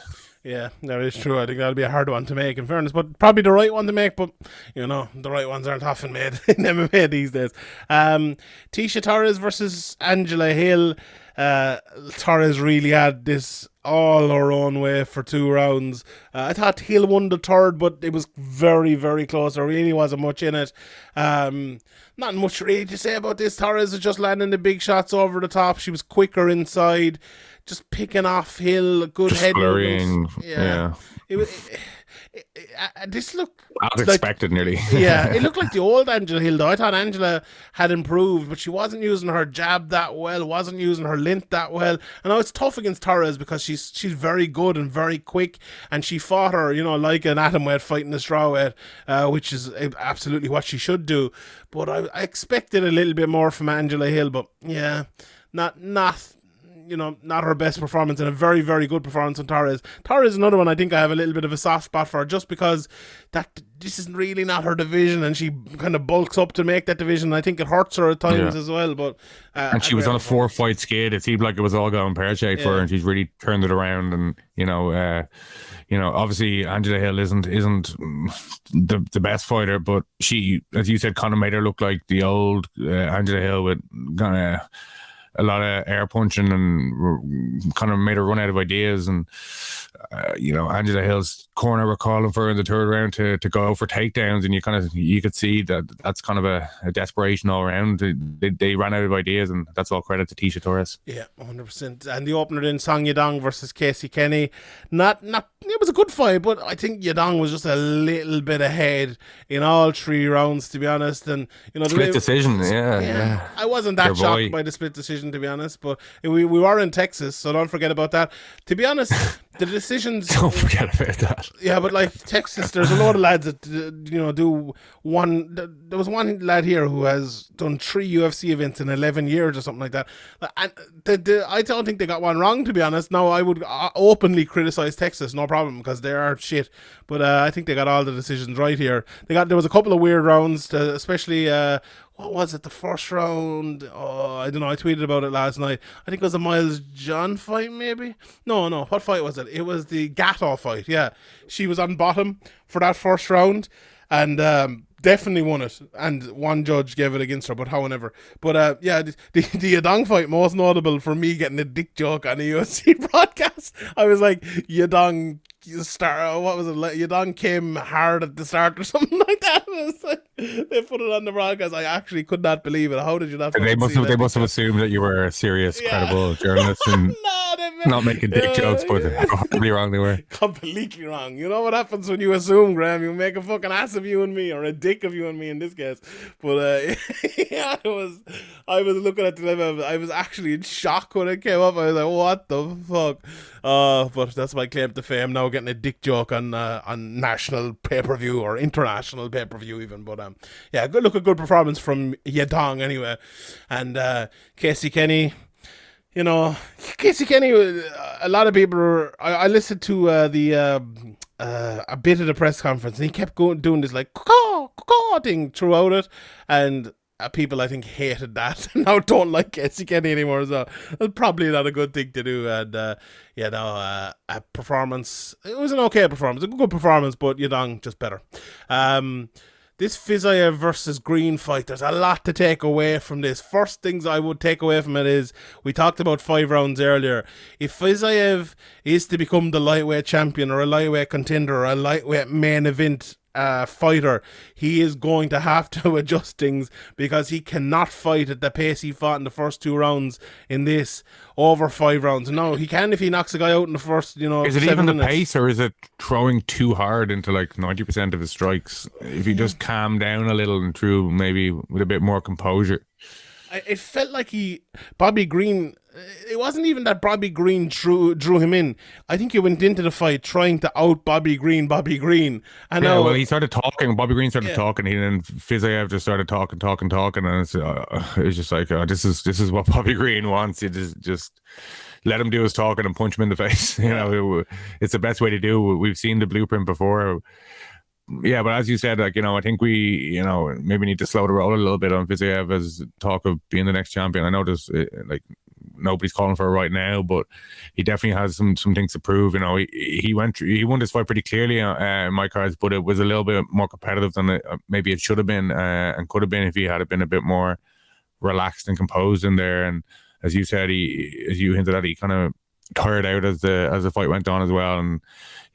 Yeah, that is true. I think that'll be a hard one to make, in fairness, but probably the right one to make. But the right ones aren't often made in MMA these days. Tisha Torres versus Angela Hill. Torres really had this all her own way for 2 rounds. I thought Hill won the third, but it was very, very close. There really wasn't much in it. Not much really to say about this. Torres was just landing the big shots over the top. She was quicker inside, just picking off Hill, good head movements. Yeah. This looked as expected, nearly. Yeah, it looked like the old Angela Hill, though. I thought Angela had improved, but she wasn't using her jab that well, wasn't using her length that well. And now it's tough against Torres because she's very good and very quick, and she fought her, like an atomweight fighting a strawweight, which is absolutely what she should do. But I expected a little bit more from Angela Hill, but yeah, not her best performance, and a very, very good performance on Torres. Torres is another one I think I have a little bit of a soft spot for, just because this is really not her division, and she kind of bulks up to make that division. I think it hurts her at times as well. But and she was on a 4-fight skid. It seemed like it was all going pear-shaped for her, and she's really turned it around. And obviously Angela Hill isn't the best fighter, but she, as you said, kind of made her look like the old Angela Hill with kind of a lot of air punching, and kind of made her run out of ideas. And Angela Hill's corner were calling for in the third round to go for takedowns, and you could see that's kind of a desperation all around. They ran out of ideas, and that's all credit to Tisha Torres. Yeah, 100%. And the opener then, Song Yadong versus Casey Kenny. Not it was a good fight, but I think Yadong was just a little bit ahead in all 3 rounds, to be honest. And split decision, yeah. I wasn't that shocked by the split decision, to be honest. But we were in Texas, so don't forget about that. To be honest, the decisions. Don't forget about that. Yeah, but like Texas, there's a lot of lads that do one. There was one lad here who has done 3 UFC events in 11 years or something like that. And I don't think they got one wrong, to be honest. Now I would openly criticize Texas, no problem, because they are shit. But I think they got all the decisions right here. There was a couple of weird rounds, especially. What was it? The first round? Oh, I don't know. I tweeted about it last night. I think it was a Miles John fight, maybe? No. What fight was it? It was the Gato fight. Yeah. She was on bottom for that first round and definitely won it. And one judge gave it against her, but however. But yeah, the Yadong fight, most notable for me getting a dick joke on a UFC broadcast. I was like, Yadong what was it? Yadong came hard at the start or something like that. Like, they put it on the broadcast. I actually could not believe it. How did you not? They must have assumed that you were a serious, credible journalist and not making dick jokes, but completely wrong they were. Completely wrong. You know what happens when you assume, Graeme? You make a fucking ass of you and me, or a dick of you and me in this case. But yeah, I was looking at them. I was actually in shock when it came up. I was like, what the fuck? But that's my claim to fame now, getting a dick joke on national pay-per-view or international pay-per-view even. But yeah, a good performance from Yadong anyway. And Casey Kenny, Casey Kenny, a lot of people I listened to a bit of the press conference, and he kept doing this like caw thing throughout it, and people I think hated that and now don't like Casey Kenny anymore, so it's probably not a good thing to do. And a performance, it was an okay performance, a good performance, but Yadong just better. This Fiziev versus Green fight, there's a lot to take away from this. First things I would take away from it is, we talked about 5 rounds earlier. If Fiziev is to become the lightweight champion or a lightweight contender or a lightweight main event fighter, he is going to have to adjust things, because he cannot fight at the pace he fought in the first 2 rounds in this over 5 rounds. No, he can if he knocks a guy out in the first, Is it 7 even the minutes. pace, or is it throwing too hard into like 90% of his strikes? If you just calm down a little and threw maybe with a bit more composure. It felt like Bobby Green, it wasn't even that Bobby Green drew him in. I think he went into the fight trying to out Bobby Green. And well, he started talking. Bobby Green started talking, and then Fiziev just started talking, and it was just like, this is what Bobby Green wants. You just let him do his talking and punch him in the face. It's the best way to do it. We've seen the blueprint before. Yeah, but as you said, like, I think we, maybe need to slow the roll a little bit on Fiziev as talk of being the next champion. I know there's like nobody's calling for it right now, but he definitely has some things to prove. He won this fight pretty clearly in my cards, but it was a little bit more competitive than maybe it should have been and could have been if he had been a bit more relaxed and composed in there. And as you said, as you hinted at, he kind of tired out as the fight went on as well. And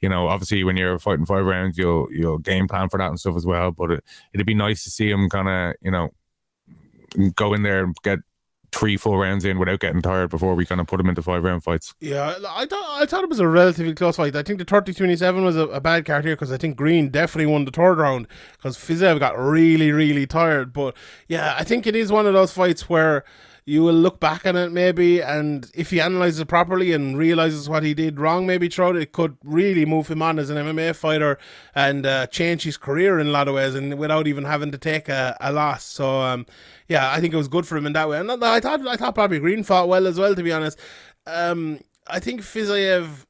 obviously when you're fighting 5 rounds, you'll game plan for that and stuff as well. But it'd be nice to see him kind of go in there and get 3 full rounds in without getting tired before we kind of put him into 5-round fights. Yeah, I thought it was a relatively close fight. I think the 30-27 was a bad card here, because I think Green definitely won the 3rd round because Fiziev got really, really tired. But yeah, I think it is one of those fights where you will look back on it maybe, and if he analyzes it properly and realizes what he did wrong maybe throughout it, could really move him on as an MMA fighter and change his career in a lot of ways, and without even having to take a loss. So yeah, I think it was good for him in that way. And I thought Bobby Green fought well as well, to be honest. I think Fiziev,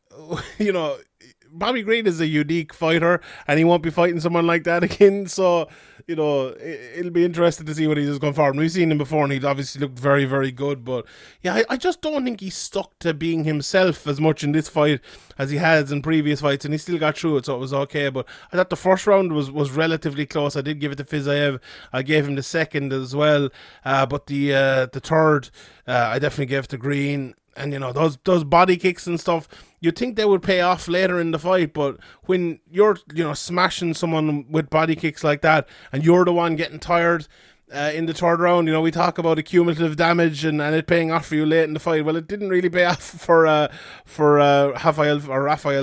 Bobby Green is a unique fighter, and he won't be fighting someone like that again. So, it'll be interesting to see what he does going forward. We've seen him before, and he'd obviously looked very, very good. But yeah, I just don't think he stuck to being himself as much in this fight as he has in previous fights, and he still got through it, so it was okay. But I thought the first round was relatively close. I did give it to Fiziev. I gave him the second as well, but the third, I definitely gave to Green. And those body kicks and stuff, you'd think they would pay off later in the fight, but when you're, smashing someone with body kicks like that, and you're the one getting tired in the third round, we talk about accumulative damage and it paying off for you late in the fight. Well, it didn't really pay off for Rafael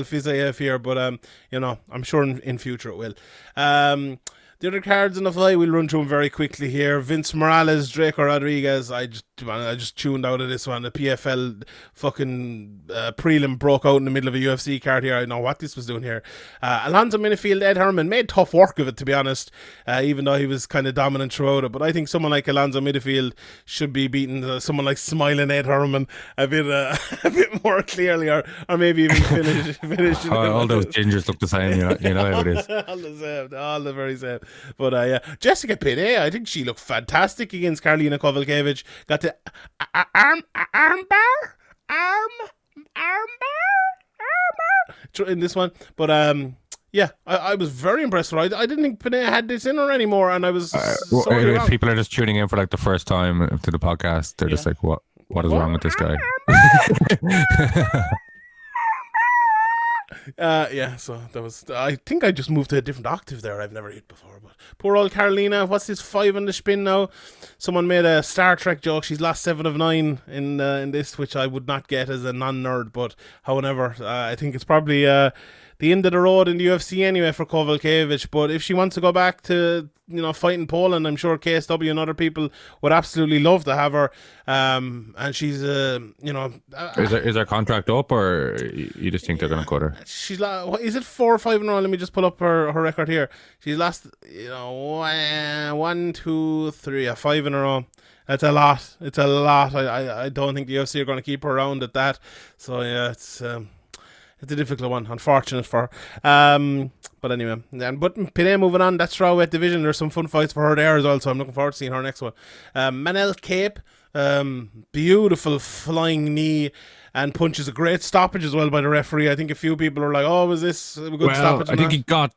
Fiziev here, but I'm sure in future it will. The other cards in the fight, we'll run through them very quickly here. Vince Morales, Draco Rodriguez. I just tuned out of this one. The PFL fucking prelim broke out in the middle of a UFC card here. I don't know what this was doing here. Alonzo Minifield, Ed Herman made tough work of it, to be honest, even though he was kind of dominant throughout it. But I think someone like Alonzo Minifield should be beating someone like smiling Ed Herman a bit more clearly, or maybe even finish. All those gingers look the same. You know how it is. all the very same. But Jessica Penne, I think she looked fantastic against Karolina Kowalkiewicz. Got the arm in this one. But I was very impressed with her. I didn't think Penne had this in her anymore, and I was if people are just tuning in for like the first time to the podcast, they're just like, what is wrong with this guy? So that was. I think I just moved to a different octave there. I've never hit before. But poor old Carolina. What's this 5 on the spin now? Someone made a Star Trek joke. She's lost 7 of 9 in this, which I would not get as a non-nerd. But however, I think it's probably the end of the road in the UFC anyway for Kowalkiewicz. But if she wants to go back to fighting Poland, I'm sure KSW and other people would absolutely love to have her. And she's is her contract up, or you just think they're going to cut her? She's is it 4 or 5 in a row? Let me just pull up her record here. She's lost 1, 2, 3, 5 in a row. That's a lot. It's a lot. I don't think the UFC are going to keep her around at that. So yeah, it's a difficult one, unfortunate for her. But anyway, but Penne moving on, that strawweight division, there's some fun fights for her there as well, so I'm looking forward to seeing her next one. Manel Cape, beautiful flying knee and punches, a great stoppage as well by the referee. I think a few people are like, oh, was this a good stoppage? I think he got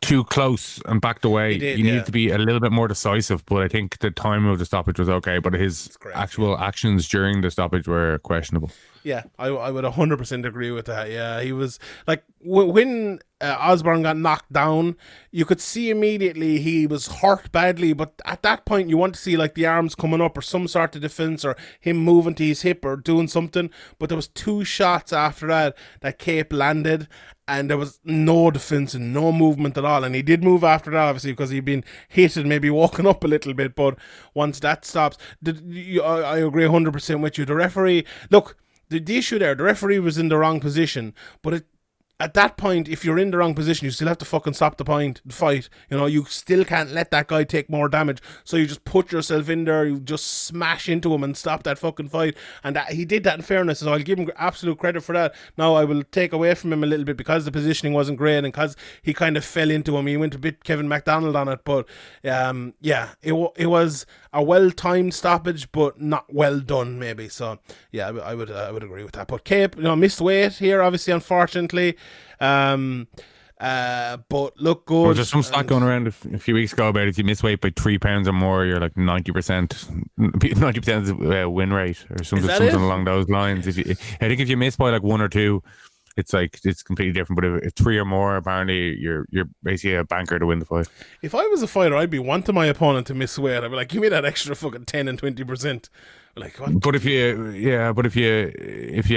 too close and backed away. He needed to be a little bit more decisive, but I think the time of the stoppage was okay, but his actual actions during the stoppage were questionable. Yeah, I would 100% agree with that. Yeah, he was like, when Osborne got knocked down, you could see immediately he was hurt badly, but at that point you want to see like the arms coming up or some sort of defense or him moving to his hip or doing something. But there was 2 shots after that Cape landed, and there was no defense and no movement at all. And he did move after that, obviously, because he'd been hit and maybe woken up a little bit. But once that stops, I agree 100% with you. The referee, look, the issue there, the referee was in the wrong position, but at that point, if you're in the wrong position, you still have to fucking stop the fight. You still can't let that guy take more damage. So you just put yourself in there, you just smash into him and stop that fucking fight. And he did that in fairness, so I'll give him absolute credit for that. Now, I will take away from him a little bit because the positioning wasn't great and because he kind of fell into him. He went a bit Kevin McDonald on it, but it was a well-timed stoppage, but not well done, maybe. So yeah, I would agree with that. But Cape, missed weight here, obviously, unfortunately. But look good. Well, there's some stat going around a few weeks ago about if you miss weight by 3 pounds or more, you're like 90% win rate or something along those lines. I think if you miss by like 1 or 2, it's completely different. But if 3 or more, apparently you're basically a banker to win the fight. If I was a fighter, I'd be wanting my opponent to miss weight. I'd be like, give me that extra fucking 10 and 20%. Like, what? But if you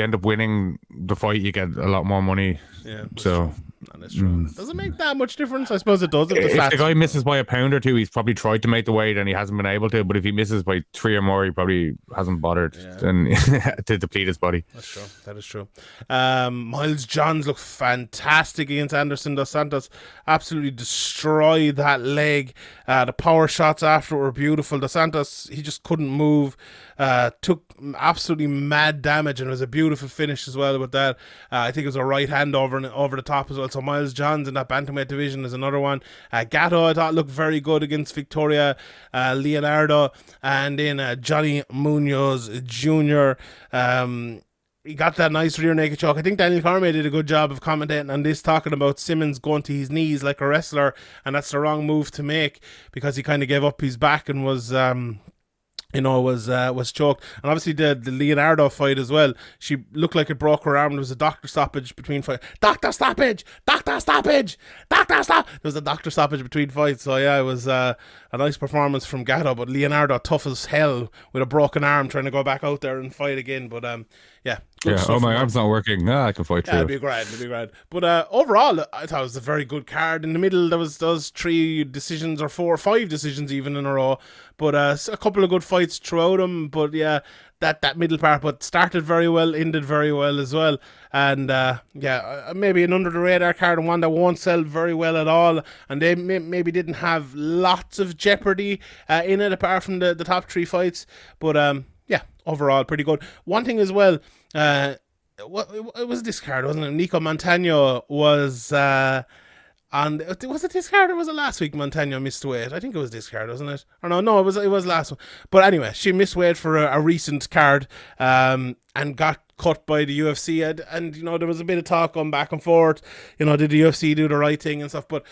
end up winning the fight, you get a lot more money. Yeah, so that's true. Does it make that much difference? I suppose it does. If the guy misses by a pound or 2, he's probably tried to make the weight and he hasn't been able to. But if he misses by 3 or more, he probably hasn't bothered to deplete his body. That's true. That is true. Miles Johns looked fantastic against Anderson Dos Santos. Absolutely destroyed that leg. The power shots after were beautiful. Dos Santos, he just couldn't move. Took absolutely mad damage, and it was a beautiful finish as well with that. I think it was a right hand over the top as well. So Miles Johns in that bantamweight division is another one. Gatto, I thought, looked very good against Victoria Leonardo, and then Johnny Munoz Jr. He got that nice rear naked choke. I think Daniel Cormier did a good job of commentating on this, talking about Simmons going to his knees like a wrestler, and that's the wrong move to make because he kind of gave up his back and was was choked. And obviously the Leonardo fight as well, she looked like it broke her arm. There was a doctor stoppage between fights. Doctor stoppage! Doctor stoppage! Doctor stop! There was a doctor stoppage between fights. So yeah, it was a nice performance from Gatto, but Leonardo tough as hell with a broken arm trying to go back out there and fight again. But yeah. Good Yeah. Oh, my arm's not working. I can fight through. Yeah, it'd be great. But overall, I thought it was a very good card. In the middle, there was those 3 decisions or 4 or 5 decisions even in a row. But a couple of good fights throughout them. But yeah, that middle part, but started very well, ended very well as well. And maybe an under the radar card and one that won't sell very well at all. And they maybe didn't have lots of jeopardy in it apart from the top 3 fights. But yeah, overall pretty good. One thing as well. It was this card, wasn't it? Nico Montano was and was it this card or was it last week? Montano missed weight. I think it was this card, wasn't it? Or no, it was last one. But anyway, she missed weight for a recent card, and got cut by the UFC. And there was a bit of talk going back and forth. Did the UFC do the right thing and stuff? But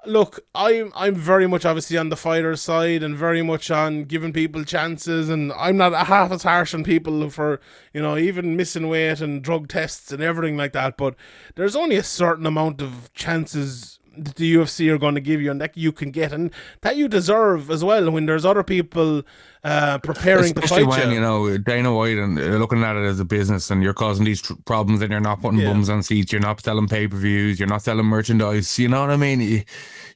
look, I'm very much obviously on the fighter side and very much on giving people chances, and I'm not half as harsh on people for even missing weight and drug tests and everything like that. But there's only a certain amount of chances that the UFC are going to give you and that you can get and that you deserve as well when there's other people preparing to fight when, you. Dana White and looking at it as a business, and you're causing these problems, and you're not putting bums on seats, you're not selling pay-per-views, you're not selling merchandise, you know what I mean?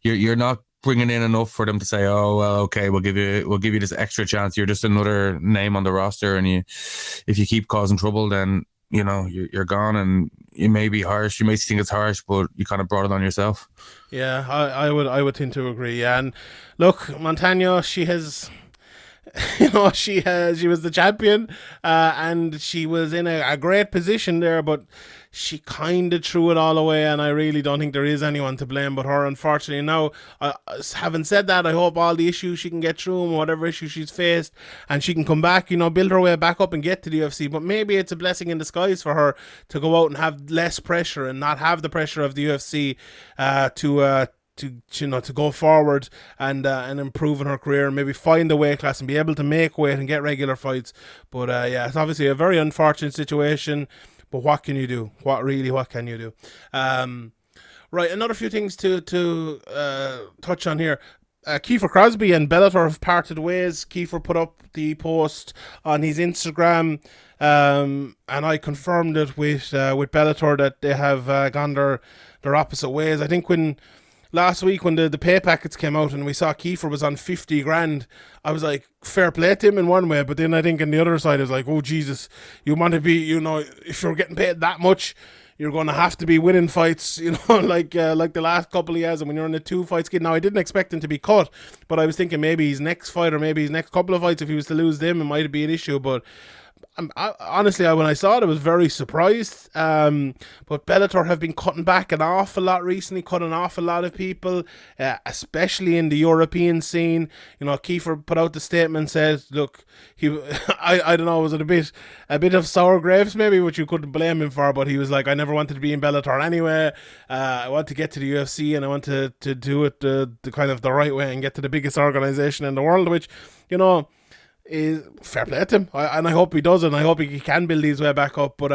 You're not bringing in enough for them to say, oh well, okay, we'll give you this extra chance. You're just another name on the roster, and if you keep causing trouble, then you're gone. And you may be harsh, you may think it's harsh, but you kind of brought it on yourself. Yeah, I would tend to agree. Yeah. And look, Montano, she has she was the champion, and she was in a great position there, but she kind of threw it all away, and I really don't think there is anyone to blame but her, unfortunately. Now, having said that, I hope all the issues she can get through and whatever issue she's faced, and she can come back, build her way back up and get to the UFC. But maybe it's a blessing in disguise for her to go out and have less pressure and not have the pressure of the UFC to go forward and improve in her career, and maybe find a weight class and be able to make weight and get regular fights. But yeah, it's obviously a very unfortunate situation. But what can you do? What can you do? Right, another few things to touch on here. Kiefer Crosbie and Bellator have parted ways. Kiefer put up the post on his Instagram, and I confirmed it with Bellator that they have gone their opposite ways. I think last week when the pay packets came out and we saw Kiefer was on 50 grand, I was like, fair play to him in one way, but then I think on the other side I was like, oh Jesus, you want to be, if you're getting paid that much, you're going to have to be winning fights, like the last couple of years, and when you're in a 2-fight skid. Now, I didn't expect him to be cut, but I was thinking maybe his next fight or maybe his next couple of fights, if he was to lose them, it might be an issue. But honestly, when I saw it, I was very surprised. But Bellator have been cutting back an awful lot recently, cutting off a lot of people, especially in the European scene. Kiefer put out the statement, said, look, I don't know, was it a bit of sour grapes maybe, which you couldn't blame him for, but he was like, I never wanted to be in Bellator anyway. I want to get to the UFC, and I want to do it the kind of the right way and get to the biggest organization in the world, which, is fair play to him, and I hope he does, and I hope he can build his way back up. But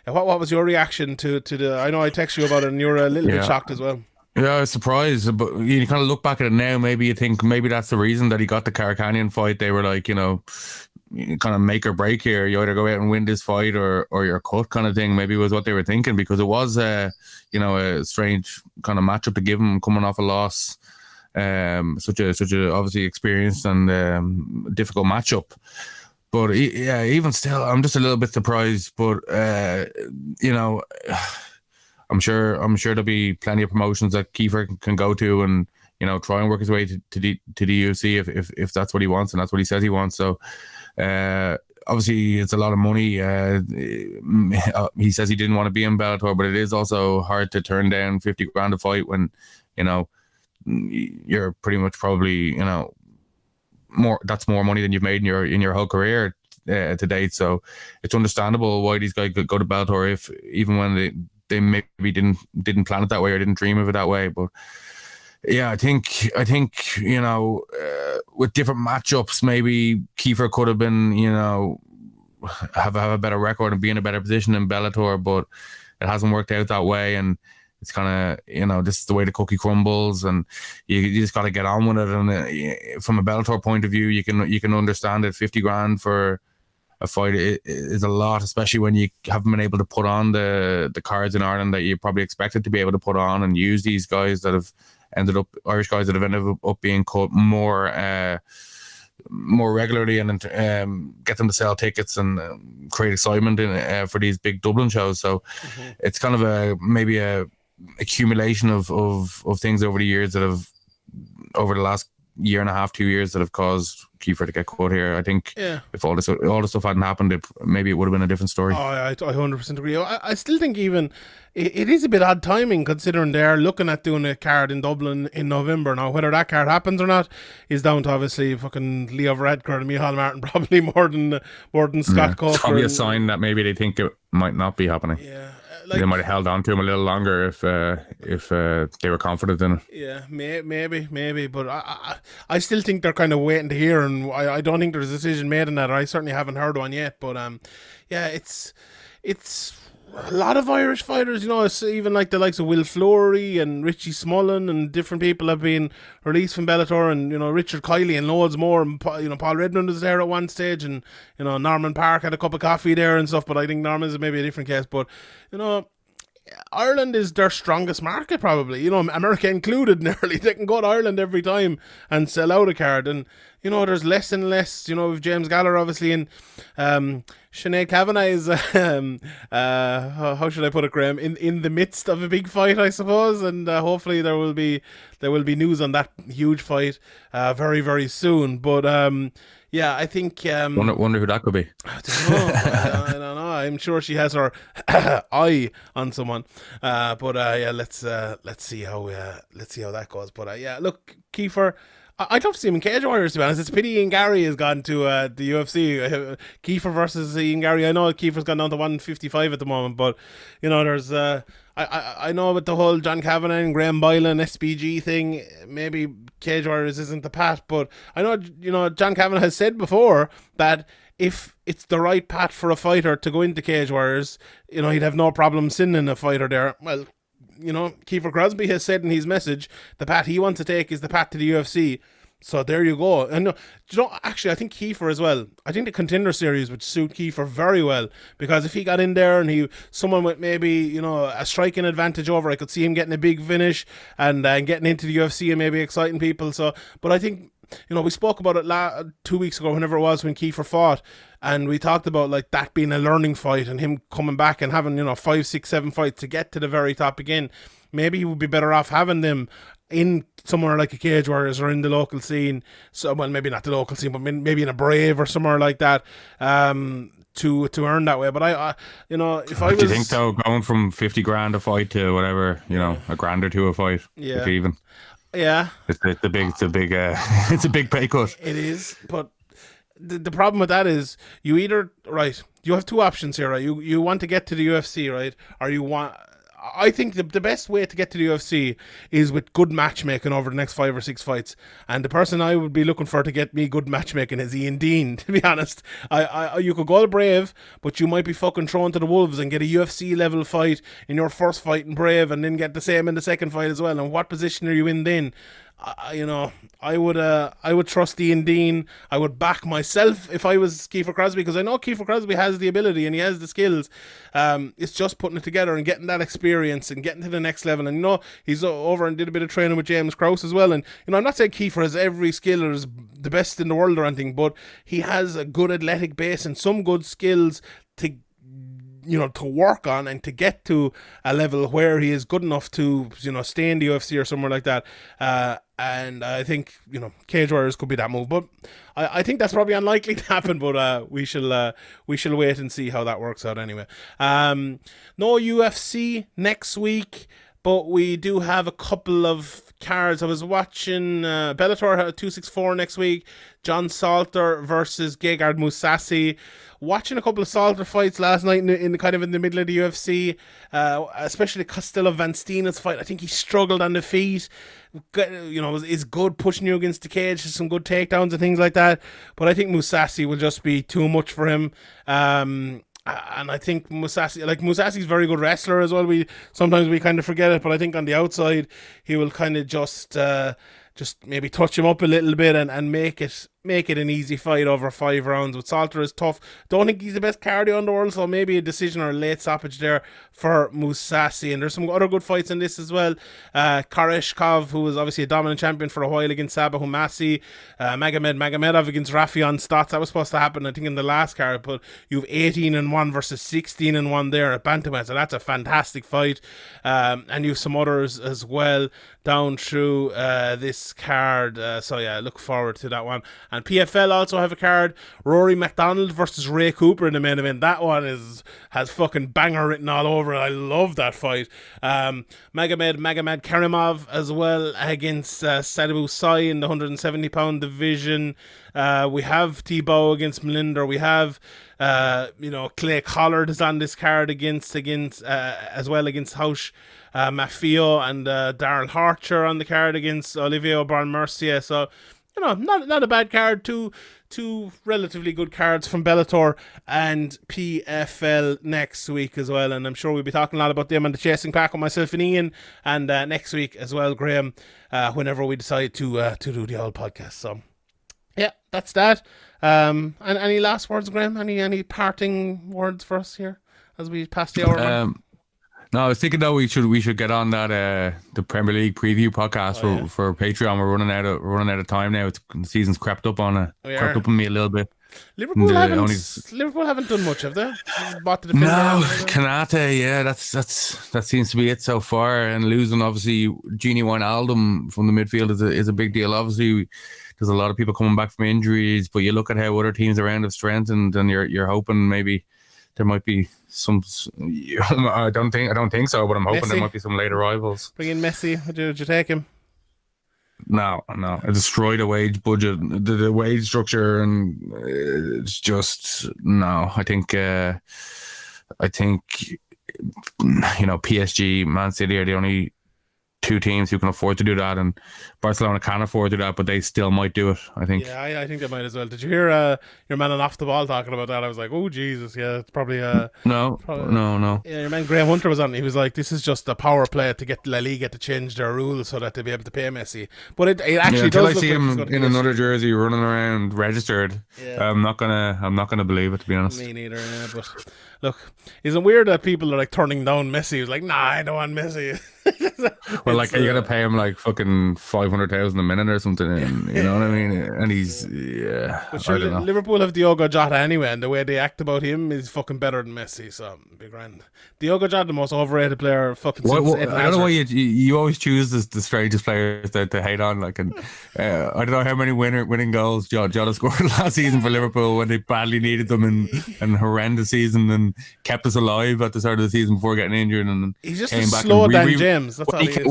what was your reaction to the? I know I texted you about it, and you were a little bit shocked as well. Yeah, I was surprised, but you kind of look back at it now. Maybe you think maybe that's the reason that he got the Carcanian fight. They were like, kind of make or break here. You either go out and win this fight, or you're cut, kind of thing. Maybe was what they were thinking, because it was a strange kind of matchup to give him coming off a loss. Such a obviously experienced and difficult matchup, but yeah, even still, I'm just a little bit surprised. But I'm sure there'll be plenty of promotions that Kiefer can go to and try and work his way to the UFC if that's what he wants and that's what he says he wants. So obviously it's a lot of money. He says he didn't want to be in Bellator, but it is also hard to turn down 50 grand a fight when you're pretty much probably that's more money than you've made in your whole career to date. So it's understandable why these guys go to Bellator, if even when they maybe didn't plan it that way or didn't dream of it that way. But Yeah, I think with different matchups, maybe Kiefer could have been, have a better record and be in a better position in Bellator, but it hasn't worked out that way. And it's kind of, this is the way the cookie crumbles, and you just got to get on with it. And from a Bellator point of view, you can understand it. 50 grand for a fight is a lot, especially when you haven't been able to put on the cards in Ireland that you probably expected to be able to put on, and use these guys that have ended up, Irish guys that have ended up being cut more regularly, and get them to sell tickets and create excitement for these big Dublin shows. So it's kind of maybe a accumulation of things over the years that have, over the last year and a half, 2 years, that have caused Kiefer to get caught here. I think if all this stuff hadn't happened, maybe it would have been a different story. I 100% agree. I still think even it is a bit odd timing, considering they're looking at doing a card in Dublin in November. Now, whether that card happens or not is down to obviously fucking Leo Varadkar and Michal Martin, probably more than Scott Coker. It's probably a sign that maybe they think it might not be happening. Yeah. They might have held on to him a little longer if they were confident in it. Yeah, maybe, but I still think they're kind of waiting to hear, and I don't think there's a decision made on that. I certainly haven't heard one yet, but yeah, it's a lot of Irish fighters, it's even like the likes of Will Fleury and Richie Smullen and different people have been released from Bellator, and Richard Kiley and loads more, and Paul Redmond was there at one stage, and Norman Park had a cup of coffee there and stuff, but I think Norman's maybe a different case. But Ireland is their strongest market, probably. America included, nearly. They can go to Ireland every time and sell out a card. And, there's less and less, with James Gallagher, obviously, and Sinead Kavanagh is, how should I put it, Graeme, in the midst of a big fight, I suppose. And hopefully there will be news on that huge fight very, very soon. But, yeah, I think... wonder who that could be. I don't know. I don't know. I'm sure she has her eye on someone. But yeah, let's see how that goes. But yeah, look, Kiefer, I'd love to see him in Cage Warriors, to be honest. It's a pity Ian Gary has gone to the UFC. Kiefer versus Ian Gary. I know Kiefer's gone down to 155 at the moment, but there's I know with the whole John Kavanagh and Graham Boylan SBG thing, maybe Cage Warriors isn't the path, but I know John Kavanagh has said before that if it's the right path for a fighter to go into Cage Warriors, he'd have no problem sending a fighter there. Well, Kiefer Crosbie has said in his message the path he wants to take is the path to the UFC. So there you go. And actually, I think Kiefer as well. I think the Contender Series would suit Kiefer very well, because if he got in there and someone with maybe a striking advantage over, I could see him getting a big finish and getting into the UFC and maybe exciting people. So, but I think we spoke about it 2 weeks ago, whenever it was, when Kiefer fought, and we talked about like that being a learning fight and him coming back and having 5, 6, 7 fights to get to the very top again. Maybe he would be better off having them in somewhere like a Cage Warriors or in the local scene. So, well, maybe not the local scene, but maybe in a Brave or somewhere like that. To earn that way. But if I was... Do you think, though, going from 50 grand a fight to whatever, a grand or two a fight, if even? Yeah, it's a big it's a big pay cut. It is, but the problem with that is you have two options here, right? You want to get to the UFC, right? Or you want... I think the best way to get to the UFC is with good matchmaking over the next 5 or 6 fights. And the person I would be looking for to get me good matchmaking is Ian Dean, to be honest. You could go to Brave, but you might be fucking thrown to the wolves and get a UFC level fight in your first fight in Brave, and then get the same in the second fight as well. And what position are you in then? I would trust Ian Dean. I would back myself if I was Kiefer Crosbie, because I know Kiefer Crosbie has the ability and he has the skills. It's just putting it together and getting that experience and getting to the next level. And he's over and did a bit of training with James Krause as well. And I'm not saying Kiefer has every skill or is the best in the world or anything, but he has a good athletic base and some good skills to work on and to get to a level where he is good enough to, stay in the UFC or somewhere like that. And I think, Cage Warriors could be that move. But I think that's probably unlikely to happen, but we shall wait and see how that works out anyway. No UFC next week. But we do have a couple of cards. I was watching Bellator 264 next week. John Salter versus Gegard Mousasi. Watching a couple of Salter fights last night in kind of in the middle of the UFC, especially Costello Van Steen's fight. I think he struggled on the feet. Is good pushing you against the cage, some good takedowns and things like that. But I think Mousasi will just be too much for him. And I think Mousasi's a very good wrestler as well. Sometimes we kind of forget it, but I think on the outside he will kind of just maybe touch him up a little bit and make it an easy fight over 5 rounds. But Salter is tough. Don't think he's the best cardio in the world, so maybe a decision or a late stoppage there for Mousasi. And there's some other good fights in this as well. Koreshkov, who was obviously a dominant champion for a while against Sabah Humasi. Magomedov against Rafion Stotts. That was supposed to happen, I think, in the last card, but you have 18-1 versus 16-1 there at bantamweight, so that's a fantastic fight. And you have some others as well down through this card. So yeah, look forward to that one. And PFL also have a card, Rory McDonald versus Ray Cooper in the main event. That one has fucking banger written all over it. I love that fight. Magomed Karimov as well against Sadibou Sai in the 170-pound division. We have T-Bow against Melinder. We have Clay Collard is on this card against as well against Hausch Mafio, and Darren Harcher on the card against Olivier Aubin-Mercier. So not a bad card. Two relatively good cards from Bellator and PFL next week as well, and I'm sure we'll be talking a lot about them on the Chasing Pack with myself and Ian, and next week as well, Graeme, whenever we decide to do the old podcast. So yeah, that's that. And any last words, Graeme? Any parting words for us here as we pass the hour? No, I was thinking though we should get on that the Premier League preview podcast for Patreon. We're running out of time now. The season's crept up on me a little bit. Liverpool haven't done much, have they? No, Kanate, yeah, that seems to be it so far. And losing obviously Genie Wijnaldum from the midfield is a big deal. Obviously, there's a lot of people coming back from injuries, but you look at how other teams around have strengthened, and you're hoping maybe there might be some. I don't think so, but I'm hoping there might be some late arrivals. Bring in Messi. Would you take him? No. I destroyed the wage budget, the wage structure, and it's just no. I think PSG, Man City are the only two teams who can afford to do that, and Barcelona can afford to do that, but they still might do it, I think. Yeah, I think they might as well. Did you hear your man on Off the Ball talking about that? I was like, oh Jesus, yeah, it's probably no. Yeah, your man Graham Hunter was on. He was like, this is just a power play to get La Liga to change their rules so that they'll be able to pay Messi. But it actually does. I see him in another jersey running around registered. Yeah. I'm not gonna believe it, to be honest. Me neither. Yeah, but look, isn't it weird that people are like turning down Messi? He was like, nah, I don't want Messi. Well, like, are you gonna pay him like fucking 500,000 a minute or something? And, you know what I mean? And he's But sure, Liverpool have Diogo Jota anyway, and the way they act about him is fucking better than Messi. So big grand. Diogo Jota, the most overrated player. Fucking. I don't know why you always choose the strangest players to hate on. Like, and I don't know how many winning goals Jota scored last season for Liverpool when they badly needed them in horrendous season, and kept us alive at the start of the season before getting injured. And he's just came back slow Dan James. That's all he is.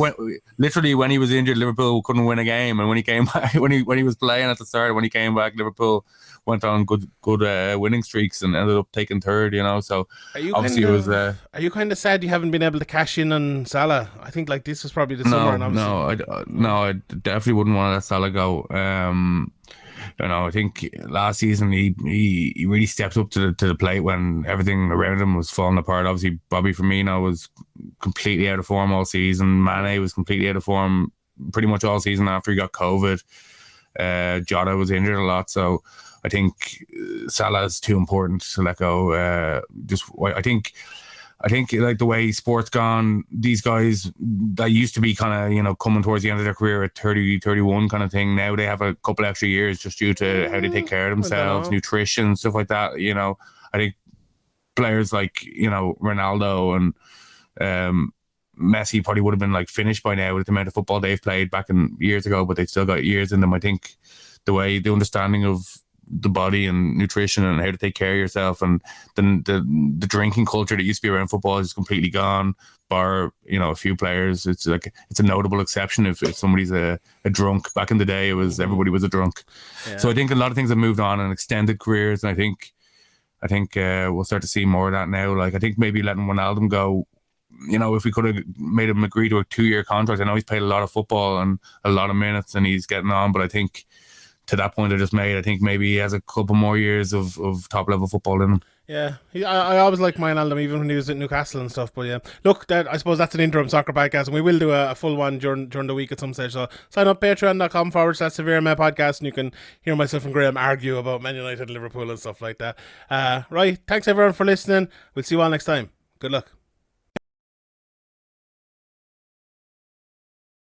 Literally, when he was injured, Liverpool couldn't win a game, and when he came back, when he was playing at the start, when he came back, Liverpool went on good winning streaks and ended up taking third. So obviously Are you kind of sad you haven't been able to cash in on Salah? I think like this was probably the summer. I definitely wouldn't want to let Salah go. I think last season he really stepped up to the plate when everything around him was falling apart. Obviously, Bobby Firmino was completely out of form all season. Mane was completely out of form pretty much all season after he got COVID. Jota was injured a lot, so I think Salah is too important to let go. I think like the way sport's gone, these guys that used to be kind of, coming towards the end of their career at 30, 31 kind of thing, now they have a couple extra years just due to how they take care of themselves, nutrition, stuff like that. I think players like, Ronaldo and Messi probably would have been like finished by now with the amount of football they've played back in years ago, but they've still got years in them. I think the understanding of the body and nutrition and how to take care of yourself. And then the drinking culture that used to be around football is completely gone, bar, a few players. It's a notable exception if somebody's a drunk. Back in the day, everybody was a drunk. Yeah. So I think a lot of things have moved on and extended careers, and I think we'll start to see more of that now. Like, I think maybe letting Wijnaldum go, if we could have made him agree to a 2-year contract. I know he's played a lot of football and a lot of minutes and he's getting on, but I think to that point I just made, I think maybe he has a couple more years of top level football in him. Yeah, I always liked Wijnaldum, even when he was at Newcastle and stuff. But yeah, look, I suppose that's an interim soccer podcast, and we will do a full one during the week at some stage. So sign up, patreon.com/Severe MMA podcast, and you can hear myself and Graeme argue about Man United, Liverpool, and stuff like that. Right, thanks everyone for listening. We'll see you all next time. Good luck.